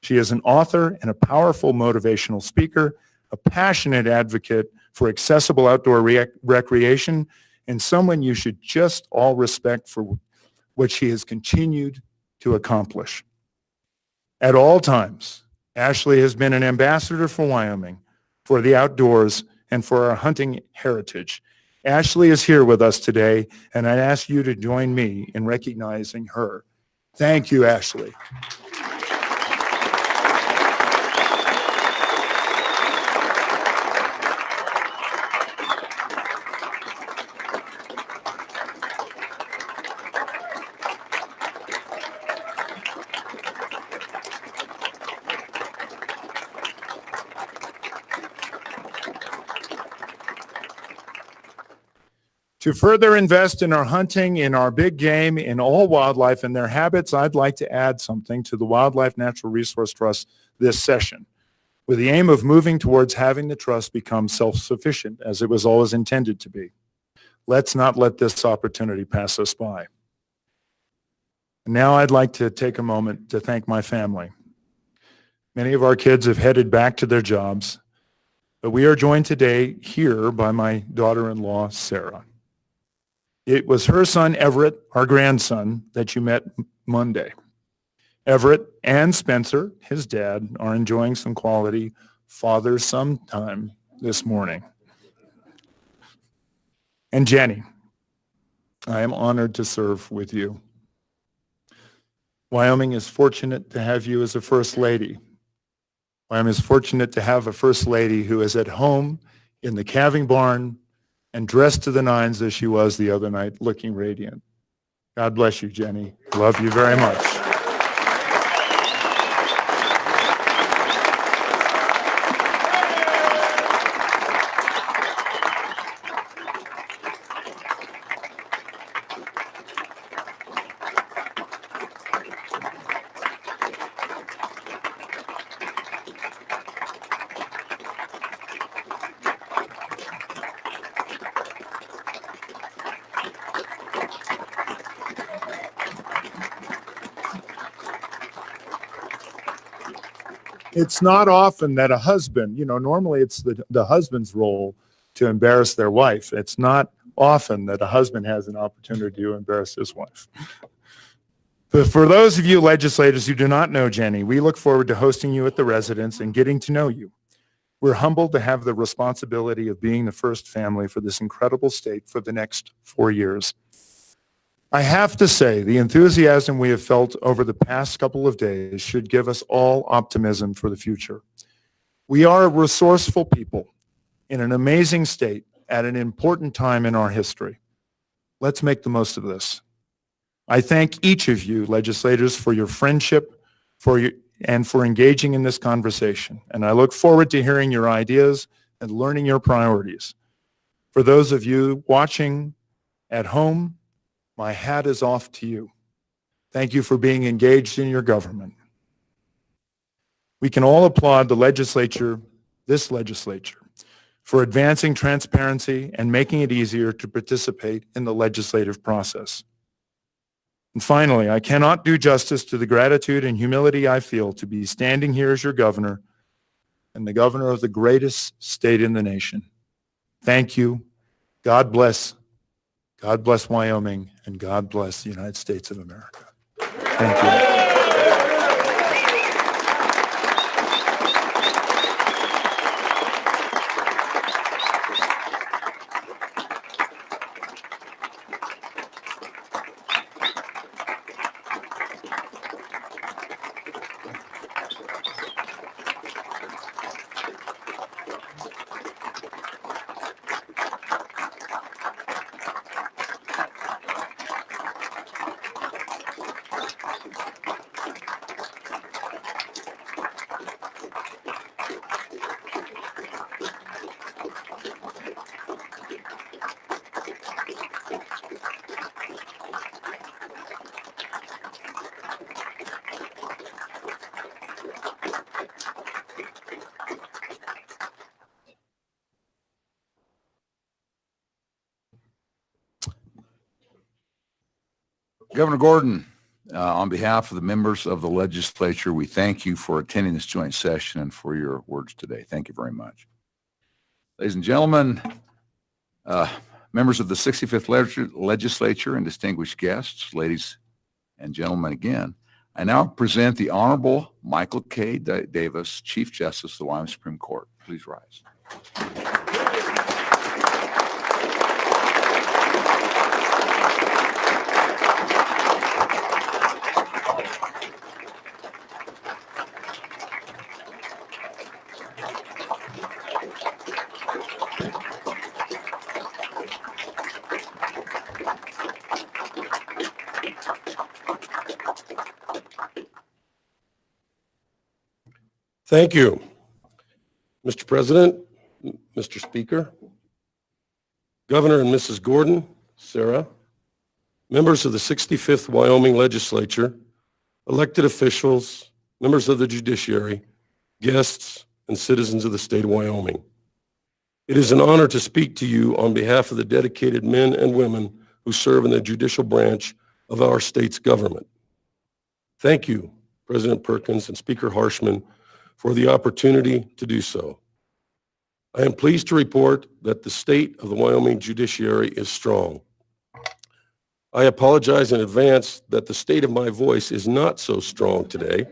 She is an author and a powerful motivational speaker, a passionate advocate for accessible outdoor recreation, and someone you should just all respect for what she has continued to accomplish. At all times, Ashley has been an ambassador for Wyoming, for the outdoors, and for our hunting heritage. Ashley is here with us today, and I ask you to join me in recognizing her. Thank you, Ashley. To further invest in our hunting, in our big game, in all wildlife and their habits, I'd like to add something to the Wildlife Natural Resource Trust this session, with the aim of moving towards having the trust become self-sufficient, as it was always intended to be. Let's not let this opportunity pass us by. Now I'd like to take a moment to thank my family. Many of our kids have headed back to their jobs, but we are joined today here by my daughter-in-law, Sarah. It was her son, Everett, our grandson, that you met Monday. Everett and Spencer, his dad, are enjoying some quality father-son time this morning. And Jenny, I am honored to serve with you. Wyoming is fortunate to have you as a First Lady. Wyoming is fortunate to have a First Lady who is at home in the calving barn and dressed to the nines as she was the other night, looking radiant. God bless you, Jenny. Love you very much. It's not often that a husband, normally it's the husband's role to embarrass their wife. It's not often that a husband has an opportunity to embarrass his wife. But for those of you legislators who do not know Jenny, we look forward to hosting you at the residence and getting to know you. We're humbled to have the responsibility of being the first family for this incredible state for the next 4 years. I have to say, the enthusiasm we have felt over the past couple of days should give us all optimism for the future. We are a resourceful people in an amazing state at an important time in our history. Let's make the most of this. I thank each of you legislators for your friendship and for engaging in this conversation. And I look forward to hearing your ideas and learning your priorities. For those of you watching at home, my hat is off to you. Thank you for being engaged in your government. We can all applaud the legislature, this legislature, for advancing transparency and making it easier to participate in the legislative process. And finally, I cannot do justice to the gratitude and humility I feel to be standing here as your governor and the governor of the greatest state in the nation. Thank you. God bless. God bless Wyoming, and God bless the United States of America. Thank you. Governor Gordon, on behalf of the members of the legislature, we thank you for attending this joint session and for your words today. Thank you very much. Ladies and gentlemen, members of the 65th legislature and distinguished guests, ladies and gentlemen again, I now present the Honorable Michael K. Davis, Chief Justice of the Wyoming Supreme Court. Please rise. Thank you, Mr. President, Mr. Speaker, Governor and Mrs. Gordon, Sarah, members of the 65th Wyoming Legislature, elected officials, members of the judiciary, guests, and citizens of the state of Wyoming. It is an honor to speak to you on behalf of the dedicated men and women who serve in the judicial branch of our state's government. Thank you, President Perkins and Speaker Harshman, for the opportunity to do so. I am pleased to report that the state of the Wyoming judiciary is strong. I apologize in advance that the state of my voice is not so strong today.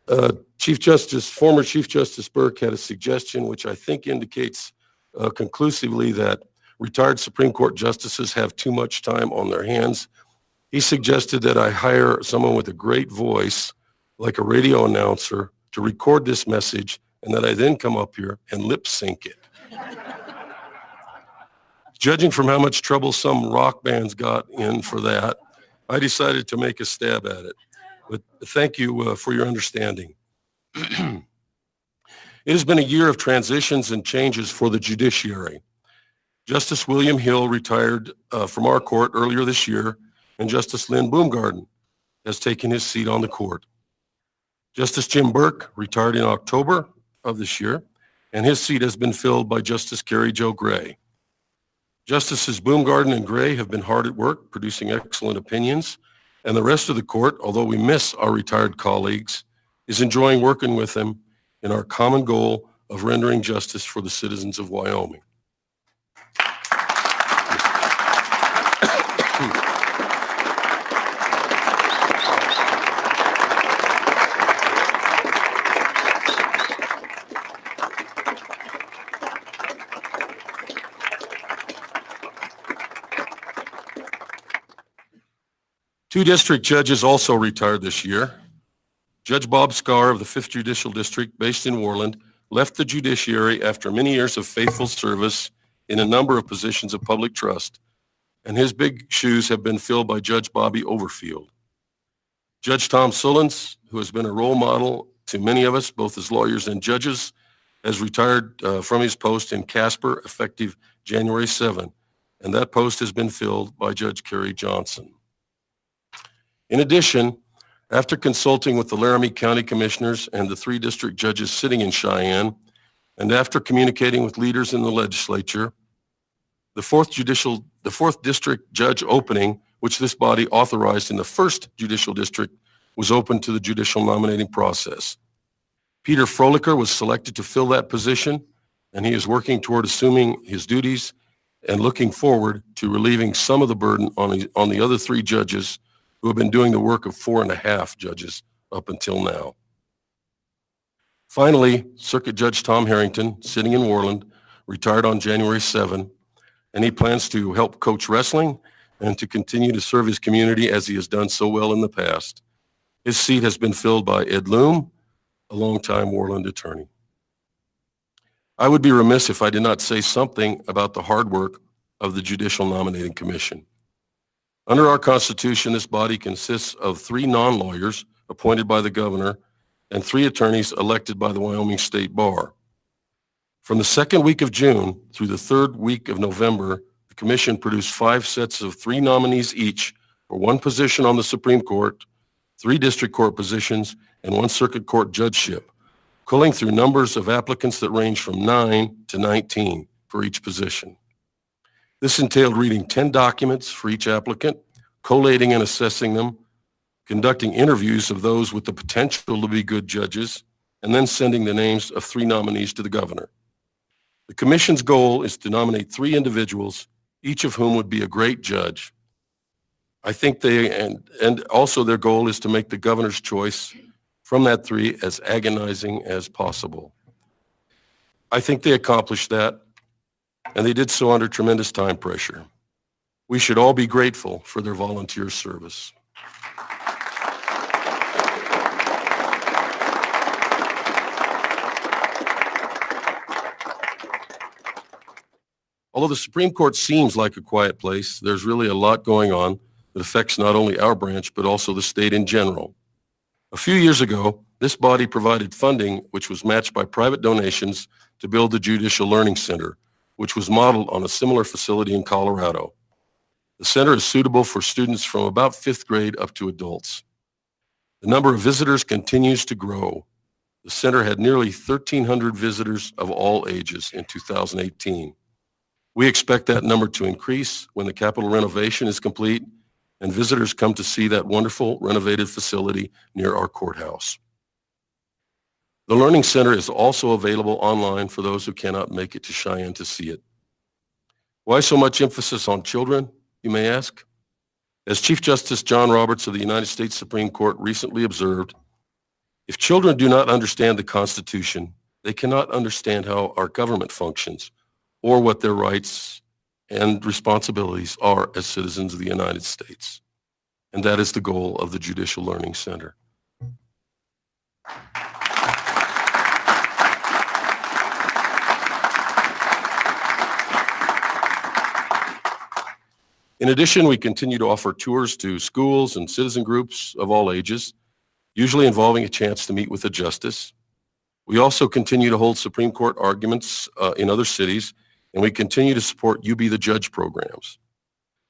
Former Chief Justice Burke had a suggestion which I think indicates conclusively that retired Supreme Court justices have too much time on their hands. He suggested that I hire someone with a great voice, like a radio announcer, to record this message, and that I then come up here and lip sync it. Judging from how much trouble some rock bands got in for that, I decided to make a stab at it. But thank you for your understanding. It has been a year of transitions and changes for the judiciary. Justice William Hill retired from our court earlier this year, and Justice Lynn Boomgarden has taken his seat on the court. Justice Jim Burke retired in October of this year, and his seat has been filled by Justice Carrie Jo Gray. Justices Boomgarden and Gray have been hard at work producing excellent opinions, and the rest of the court, although we miss our retired colleagues, is enjoying working with them in our common goal of rendering justice for the citizens of Wyoming. Two district judges also retired this year. Judge Bob Scar of the 5th Judicial District, based in Worland, left the judiciary after many years of faithful service in a number of positions of public trust, and his big shoes have been filled by Judge Bobby Overfield. Judge Tom Sullins, who has been a role model to many of us, both as lawyers and judges, has retired from his post in Casper effective January 7, and that post has been filled by Judge Kerry Johnson. In addition, after consulting with the Laramie County Commissioners and the 3 district judges sitting in Cheyenne, and after communicating with leaders in the legislature, the 4th district judge opening, which this body authorized in the 1st Judicial District, was open to the judicial nominating process. Peter Frolicker was selected to fill that position, and he is working toward assuming his duties and looking forward to relieving some of the burden on the other 3 judges who have been doing the work of 4.5 judges up until now. Finally, Circuit Judge Tom Harrington, sitting in Worland, retired on January 7, and he plans to help coach wrestling and to continue to serve his community as he has done so well in the past. His seat has been filled by Ed Loom, a longtime Worland attorney. I would be remiss if I did not say something about the hard work of the Judicial Nominating Commission. Under our Constitution, this body consists of 3 non-lawyers appointed by the governor and 3 attorneys elected by the Wyoming State Bar. From the 2nd week of June through the 3rd week of November, the commission produced 5 sets of 3 nominees each for 1 position on the Supreme Court, 3 district court positions, and 1 circuit court judgeship, culling through numbers of applicants that range from 9 to 19 for each position. This entailed reading 10 documents for each applicant, collating and assessing them, conducting interviews of those with the potential to be good judges, and then sending the names of 3 nominees to the governor. The commission's goal is to nominate 3 individuals, each of whom would be a great judge. I think and also their goal is to make the governor's choice from that 3 as agonizing as possible. I think they accomplished that, and they did so under tremendous time pressure. We should all be grateful for their volunteer service. Although the Supreme Court seems like a quiet place, there's really a lot going on that affects not only our branch, but also the state in general. A few years ago, this body provided funding which was matched by private donations to build the Judicial Learning Center, which was modeled on a similar facility in Colorado. The center is suitable for students from about 5th grade up to adults. The number of visitors continues to grow. The center had nearly 1,300 visitors of all ages in 2018. We expect that number to increase when the capital renovation is complete and visitors come to see that wonderful renovated facility near our courthouse. The Learning Center is also available online for those who cannot make it to Cheyenne to see it. Why so much emphasis on children, you may ask? As Chief Justice John Roberts of the United States Supreme Court recently observed, if children do not understand the Constitution, they cannot understand how our government functions or what their rights and responsibilities are as citizens of the United States. And that is the goal of the Judicial Learning Center. In addition, we continue to offer tours to schools and citizen groups of all ages, usually involving a chance to meet with a justice. We also continue to hold Supreme Court arguments in other cities, and we continue to support You Be the Judge programs.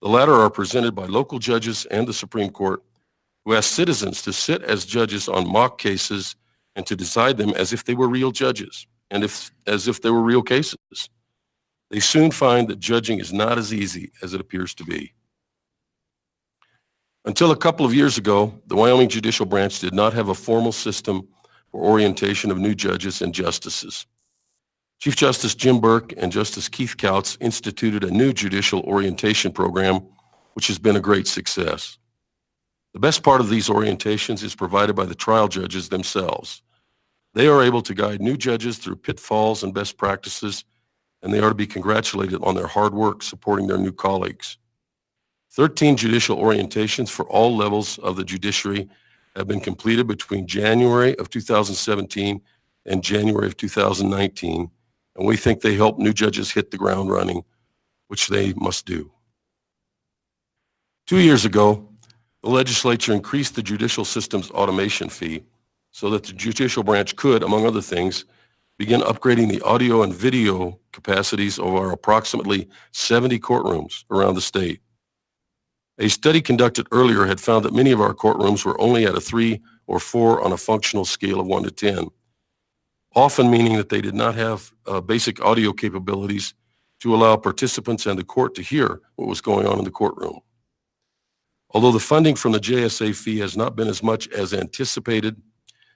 The latter are presented by local judges and the Supreme Court, who ask citizens to sit as judges on mock cases and to decide them as if they were real judges and as if they were real cases. They soon find that judging is not as easy as it appears to be. Until a couple of years ago, the Wyoming Judicial Branch did not have a formal system for orientation of new judges and justices. Chief Justice Jim Burke and Justice Keith Kautz instituted a new judicial orientation program, which has been a great success. The best part of these orientations is provided by the trial judges themselves. They are able to guide new judges through pitfalls and best practices, and they are to be congratulated on their hard work supporting their new colleagues. 13 judicial orientations for all levels of the judiciary have been completed between January of 2017 and January of 2019, and we think they help new judges hit the ground running, which they must do. 2 years ago, the legislature increased the judicial system's automation fee so that the judicial branch could, among other things, begin upgrading the audio and video capacities of our approximately 70 courtrooms around the state. A study conducted earlier had found that many of our courtrooms were only at a 3 or 4 on a functional scale of 1 to 10, often meaning that they did not have basic audio capabilities to allow participants and the court to hear what was going on in the courtroom. Although the funding from the JSA fee has not been as much as anticipated,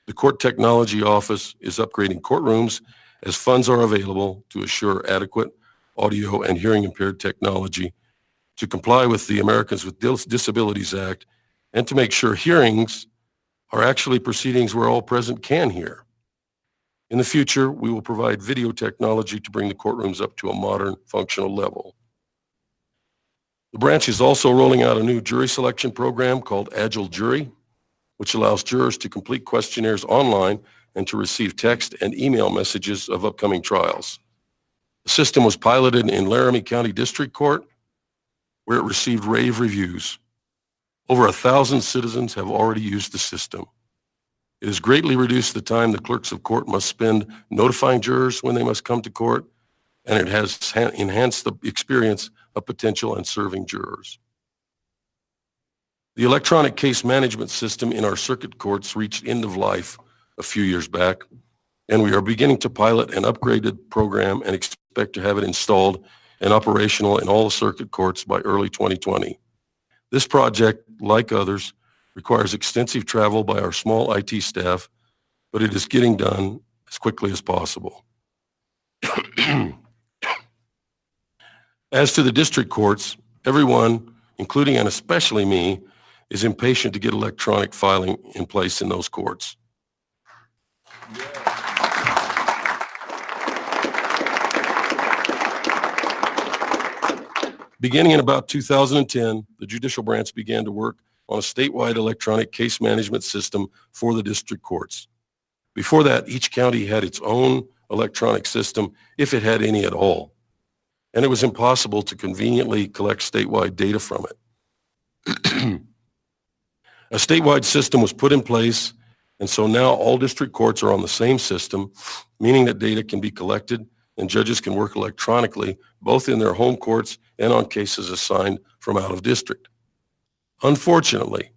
the Court Technology Office is upgrading courtrooms as funds are available to assure adequate audio and hearing impaired technology to comply with the Americans with Disabilities Act and to make sure hearings are actually proceedings where all present can hear. In the future, we will provide video technology to bring the courtrooms up to a modern functional level. The branch is also rolling out a new jury selection program called Agile Jury, which allows jurors to complete questionnaires online and to receive text and email messages of upcoming trials. The system was piloted in Laramie County District Court, where it received rave reviews. Over 1,000 citizens have already used the system. It has greatly reduced the time the clerks of court must spend notifying jurors when they must come to court, and it has enhanced the experience of potential and serving jurors. The electronic case management system in our circuit courts reached end of life a few years back, and we are beginning to pilot an upgraded program and expect to have it installed and operational in all the circuit courts by early 2020. This project, like others, requires extensive travel by our small IT staff, but it is getting done as quickly as possible. As to the district courts, everyone, including and especially me, is impatient to get electronic filing in place in those courts. Beginning in about 2010, the judicial branch began to work on a statewide electronic case management system for the district courts. Before that, each county had its own electronic system, if it had any at all, and it was impossible to conveniently collect statewide data from it. A statewide system was put in place, and so now all district courts are on the same system, meaning that data can be collected and judges can work electronically, both in their home courts and on cases assigned from out of district. Unfortunately,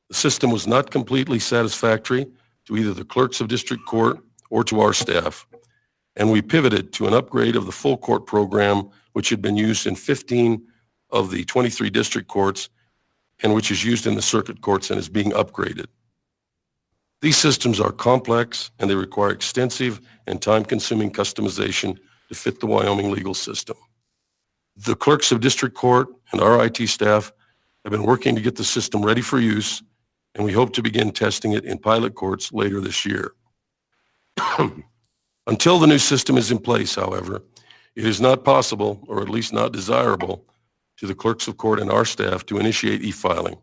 the system was not completely satisfactory to either the clerks of district court or to our staff, and we pivoted to an upgrade of the full court program, which had been used in 15 of the 23 district courts and which is used in the circuit courts and is being upgraded. These systems are complex and they require extensive and time-consuming customization to fit the Wyoming legal system. The clerks of district court and our IT staff have been working to get the system ready for use, and we hope to begin testing it in pilot courts later this year. Until the new system is in place, however, it is not possible, or at least not desirable, to the clerks of court and our staff to initiate e-filing.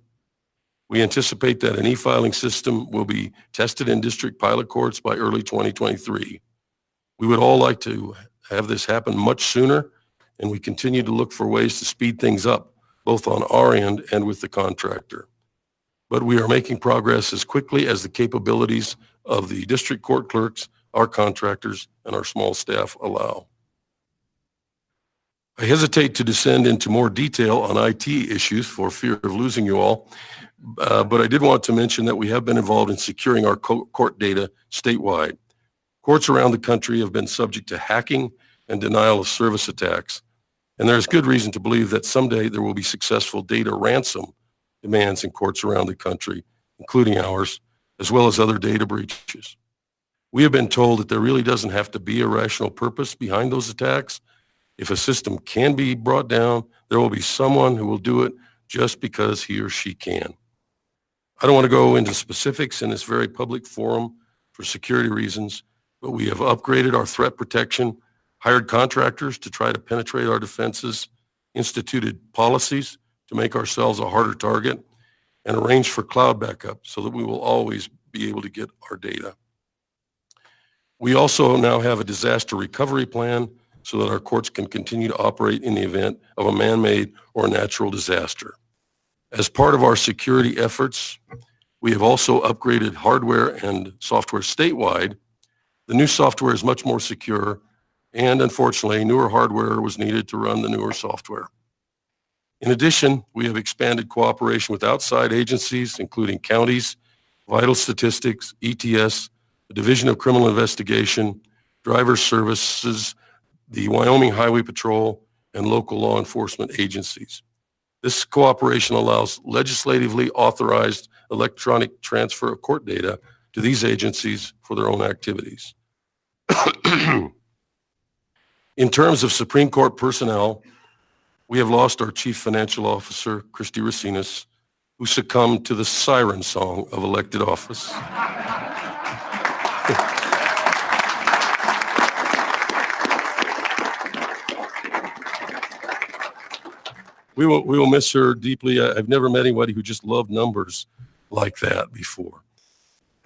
We anticipate that an e-filing system will be tested in district pilot courts by early 2023. We would all like to have this happen much sooner, and we continue to look for ways to speed things up, both on our end and with the contractor. But we are making progress as quickly as the capabilities of the district court clerks, our contractors, and our small staff allow. I hesitate to descend into more detail on IT issues for fear of losing you all, but I did want to mention that we have been involved in securing our court data statewide. Courts around the country have been subject to hacking and denial of service attacks, and there is good reason to believe that someday there will be successful data ransom demands in courts around the country, including ours, as well as other data breaches. We have been told that there really doesn't have to be a rational purpose behind those attacks. If a system can be brought down, there will be someone who will do it just because he or she can. I don't want to go into specifics in this very public forum for security reasons, but we have upgraded our threat protection, hired contractors to try to penetrate our defenses, instituted policies to make ourselves a harder target, and arranged for cloud backup so that we will always be able to get our data. We also now have a disaster recovery plan so that our courts can continue to operate in the event of a man-made or natural disaster. As part of our security efforts, we have also upgraded hardware and software statewide. The new software is much more secure, and unfortunately, newer hardware was needed to run the newer software. In addition, we have expanded cooperation with outside agencies, including counties, vital statistics, ETS, the Division of Criminal Investigation, Driver Services, the Wyoming Highway Patrol, and local law enforcement agencies. This cooperation allows legislatively authorized electronic transfer of court data to these agencies for their own activities. In terms of Supreme Court personnel, we have lost our Chief Financial Officer, Christy Racinas, who succumbed to the siren song of elected office. We will miss her deeply. I've never met anybody who just loved numbers like that before.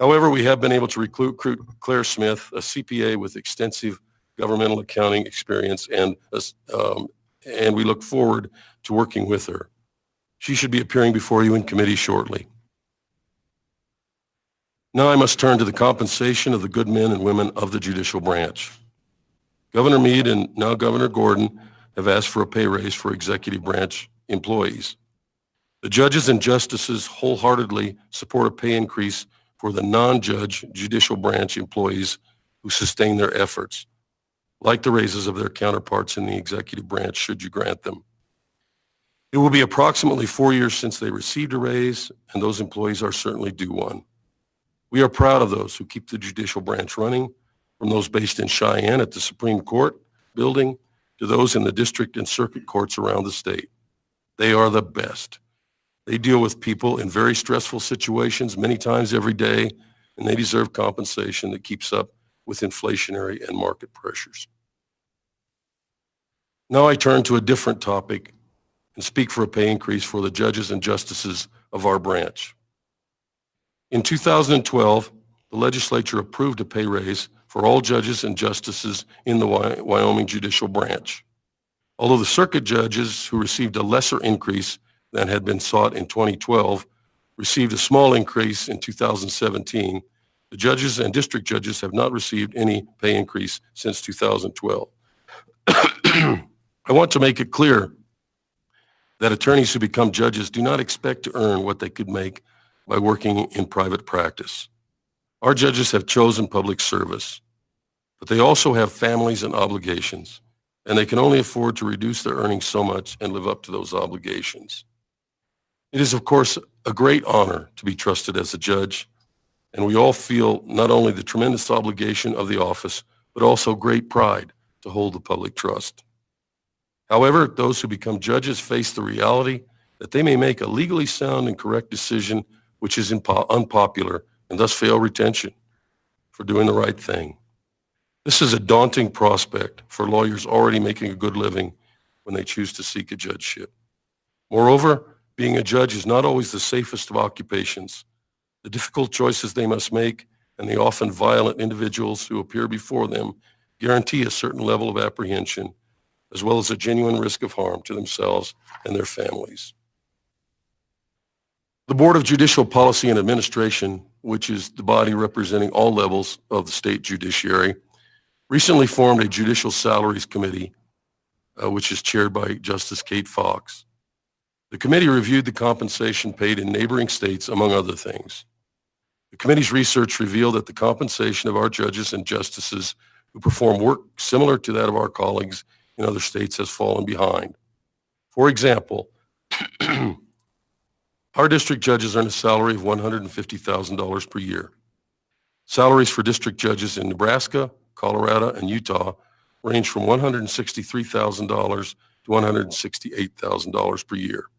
However, we have been able to recruit Claire Smith, a CPA with extensive governmental accounting experience, and we look forward to working with her. She should be appearing before you in committee shortly. Now I must turn to the compensation of the good men and women of the judicial branch. Governor Meade and now Governor Gordon have asked for a pay raise for executive branch employees. The judges and justices wholeheartedly support a pay increase for the non-judge judicial branch employees who sustain their efforts, like the raises of their counterparts in the executive branch, should you grant them. It will be approximately 4 years since they received a raise, and those employees are certainly due one. We are proud of those who keep the judicial branch running, from those based in Cheyenne at the Supreme Court building to those in the district and circuit courts around the state. They are the best. They deal with people in very stressful situations many times every day, and they deserve compensation that keeps up with inflationary and market pressures. Now I turn to a different topic and speak for a pay increase for the judges and justices of our branch. In 2012, the legislature approved a pay raise for all judges and justices in the Wyoming judicial branch. Although the circuit judges who received a lesser increase than had been sought in 2012 received a small increase in 2017, the judges and district judges have not received any pay increase since 2012. I want to make it clear that attorneys who become judges do not expect to earn what they could make by working in private practice. Our judges have chosen public service, but they also have families and obligations, and they can only afford to reduce their earnings so much and live up to those obligations. It is, of course, a great honor to be trusted as a judge, and we all feel not only the tremendous obligation of the office, but also great pride to hold the public trust. However, those who become judges face the reality that they may make a legally sound and correct decision which is unpopular and thus fail retention for doing the right thing. This is a daunting prospect for lawyers already making a good living when they choose to seek a judgeship. Moreover, being a judge is not always the safest of occupations. The difficult choices they must make and the often violent individuals who appear before them guarantee a certain level of apprehension, as well as a genuine risk of harm to themselves and their families. The Board of Judicial Policy and Administration, which is the body representing all levels of the state judiciary, recently formed a Judicial Salaries Committee, which is chaired by Justice Kate Fox. The committee reviewed the compensation paid in neighboring states, among other things. The committee's research revealed that the compensation of our judges and justices who perform work similar to that of our colleagues in other states has fallen behind. For example, our district judges earn a salary of $150,000 per year. Salaries for district judges in Nebraska, Colorado, and Utah range from $163,000 to $168,000 per year.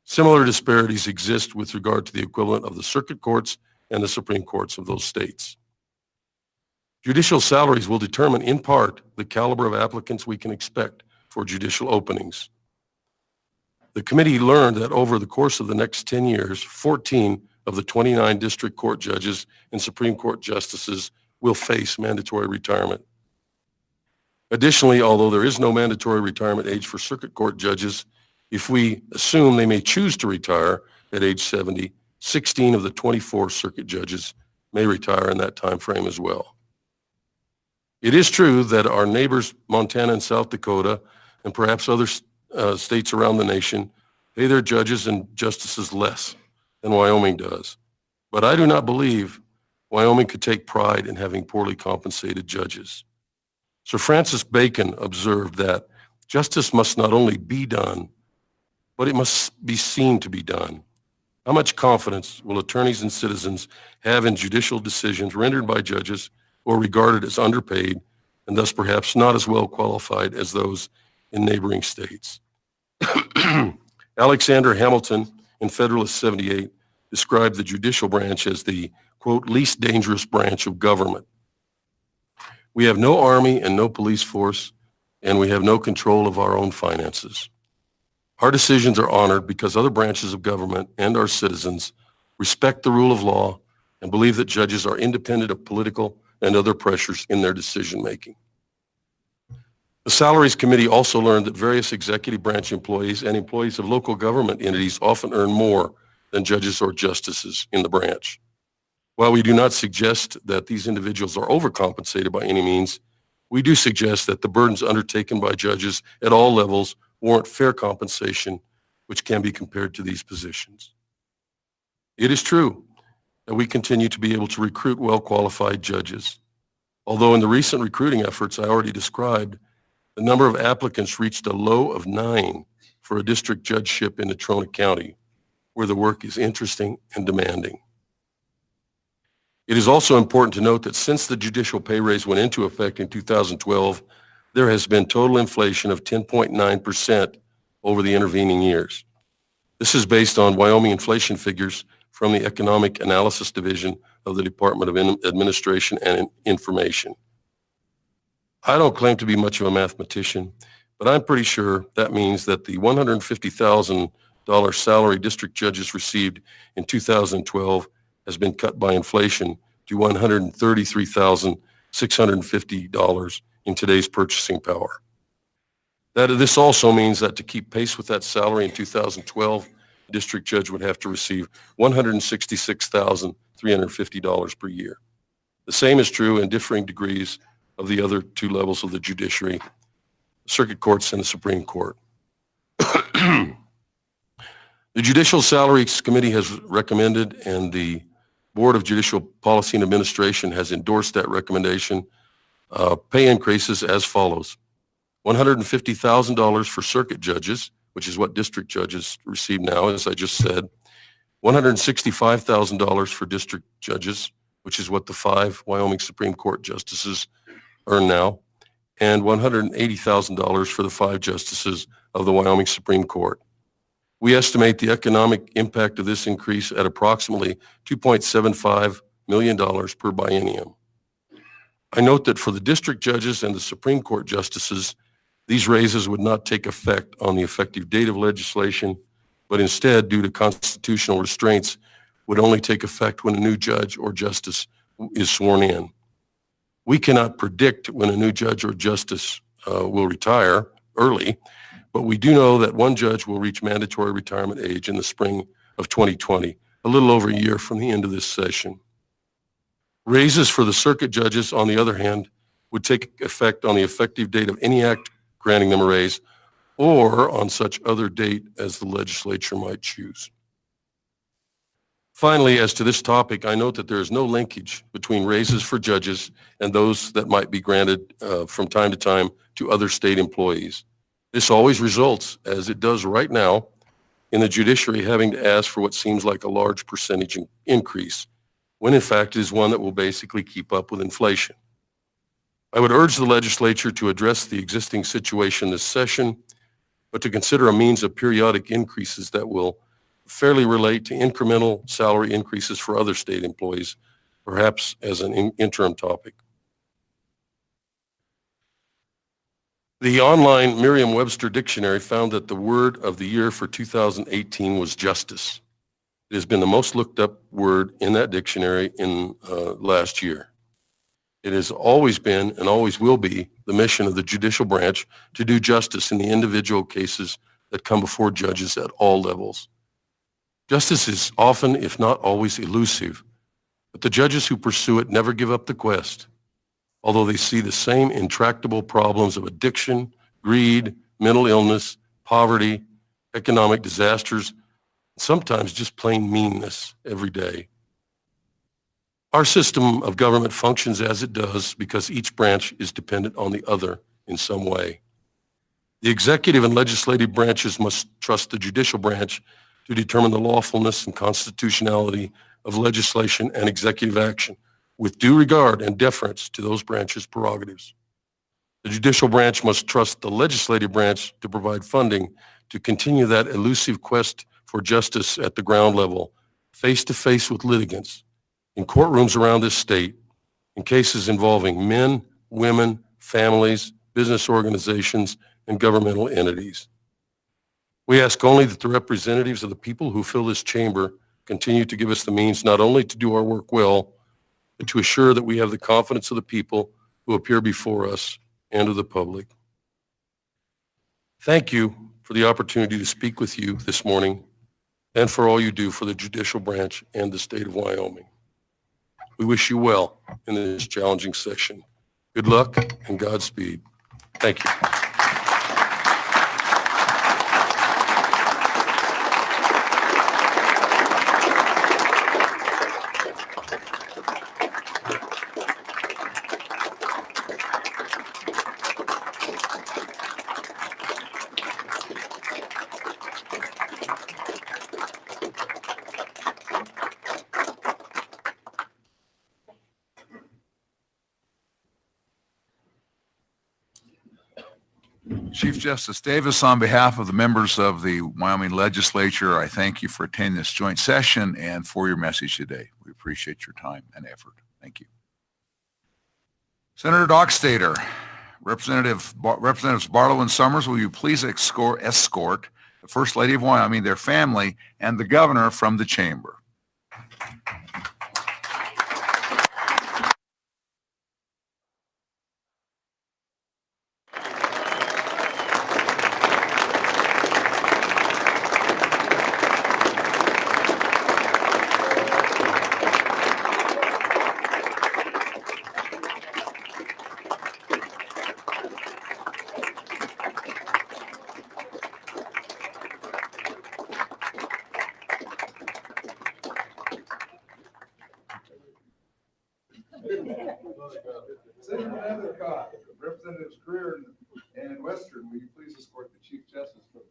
Similar disparities exist with regard to the equivalent of the circuit courts and the Supreme Courts of those states. Judicial salaries will determine, in part, the caliber of applicants we can expect for judicial openings. The committee learned that over the course of the next 10 years, 14 of the 29 district court judges and Supreme Court justices will face mandatory retirement. Additionally, although there is no mandatory retirement age for circuit court judges, if we assume they may choose to retire at age 70, 16 of the 24 circuit judges may retire in that time frame as well. It is true that our neighbors, Montana and South Dakota, and perhaps other states around the nation, pay their judges and justices less than Wyoming does. But I do not believe Wyoming could take pride in having poorly compensated judges. Sir Francis Bacon observed that justice must not only be done, but it must be seen to be done. How much confidence will attorneys and citizens have in judicial decisions rendered by judges who are regarded as underpaid and thus perhaps not as well qualified as those in neighboring states? Alexander Hamilton in Federalist 78 described the judicial branch as the, quote, least dangerous branch of government. We have no army and no police force, and we have no control of our own finances. Our decisions are honored because other branches of government and our citizens respect the rule of law and believe that judges are independent of political and other pressures in their decision-making. The Salaries Committee also learned that various executive branch employees and employees of local government entities often earn more than judges or justices in the branch. While we do not suggest that these individuals are overcompensated by any means, we do suggest that the burdens undertaken by judges at all levels warrant fair compensation, which can be compared to these positions. It is true that we continue to be able to recruit well-qualified judges. Although in the recent recruiting efforts I already described, the number of applicants reached a low of 9 for a district judgeship in Natrona County, where the work is interesting and demanding. It is also important to note that since the judicial pay raise went into effect in 2012, there has been total inflation of 10.9% over the intervening years. This is based on Wyoming inflation figures from the Economic Analysis Division of the Department of Administration and Information. I don't claim to be much of a mathematician, but I'm pretty sure that means that the $150,000 salary district judges received in 2012 has been cut by inflation to $133,650 in today's purchasing power. This also means that to keep pace with that salary in 2012, the district judge would have to receive $166,350 per year. The same is true in differing degrees of the other two levels of the judiciary, circuit courts and the Supreme Court. The Judicial Salaries Committee has recommended, and the Board of Judicial Policy and Administration has endorsed that recommendation, pay increases as follows. $150,000 for circuit judges, which is what district judges receive now, as I just said. $165,000 for district judges, which is what the 5 Wyoming Supreme Court justices earn now, and $180,000 for the 5 justices of the Wyoming Supreme Court. We estimate the economic impact of this increase at approximately $2.75 million per biennium. I note that for the district judges and the Supreme Court justices, these raises would not take effect on the effective date of legislation, but instead, due to constitutional restraints, would only take effect when a new judge or justice is sworn in. We cannot predict when a new judge or justice will retire early, but we do know that one judge will reach mandatory retirement age in the spring of 2020, a little over a year from the end of this session. Raises for the circuit judges, on the other hand, would take effect on the effective date of any act granting them a raise or on such other date as the legislature might choose. Finally, as to this topic, I note that there is no linkage between raises for judges and those that might be granted from time to time to other state employees. This always results, as it does right now, in the judiciary having to ask for what seems like a large percentage increase, when in fact it is one that will basically keep up with inflation. I would urge the legislature to address the existing situation this session, but to consider a means of periodic increases that will fairly relate to incremental salary increases for other state employees, perhaps as an interim topic. The online Merriam-Webster dictionary found that the word of the year for 2018 was justice. It has been the most looked up word in that dictionary in last year. It has always been and always will be the mission of the judicial branch to do justice in the individual cases that come before judges at all levels. Justice is often, if not always, elusive, but the judges who pursue it never give up the quest, although they see the same intractable problems of addiction, greed, mental illness, poverty, economic disasters, sometimes just plain meanness every day. Our system of government functions as it does because each branch is dependent on the other in some way. The executive and legislative branches must trust the judicial branch to determine the lawfulness and constitutionality of legislation and executive action, with due regard and deference to those branches' prerogatives. The judicial branch must trust the legislative branch to provide funding to continue that elusive quest for justice at the ground level, face to face with litigants, in courtrooms around this state, in cases involving men, women, families, business organizations, and governmental entities. We ask only that the representatives of the people who fill this chamber continue to give us the means not only to do our work well, but to assure that we have the confidence of the people who appear before us and of the public. Thank you for the opportunity to speak with you this morning and for all you do for the judicial branch and the state of Wyoming. We wish you well in this challenging session. Good luck and Godspeed. Thank you. Chief Justice Davis, on behalf of the members of the Wyoming Legislature, I thank you for attending this joint session and for your message today. We appreciate your time and effort. Thank you. Senator Dockstader, Representatives Barlow and Summers, will you please escort the First Lady of Wyoming, their family, and the governor from the chamber? Senator Representatives Greer and Western, will you please escort the Chief Justice from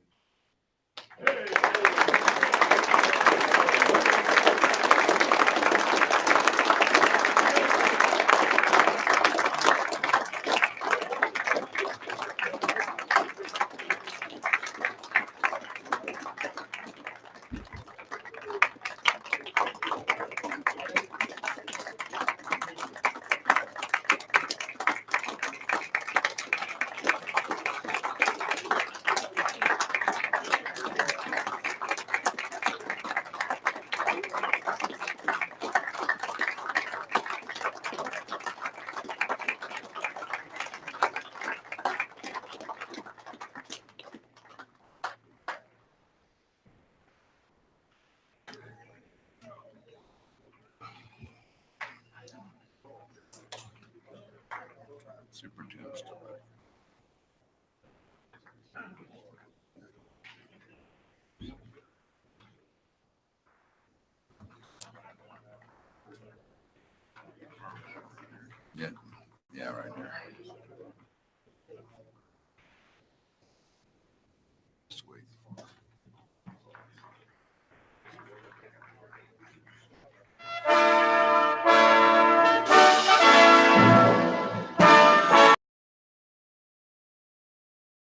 Superintendent? Yeah, right there.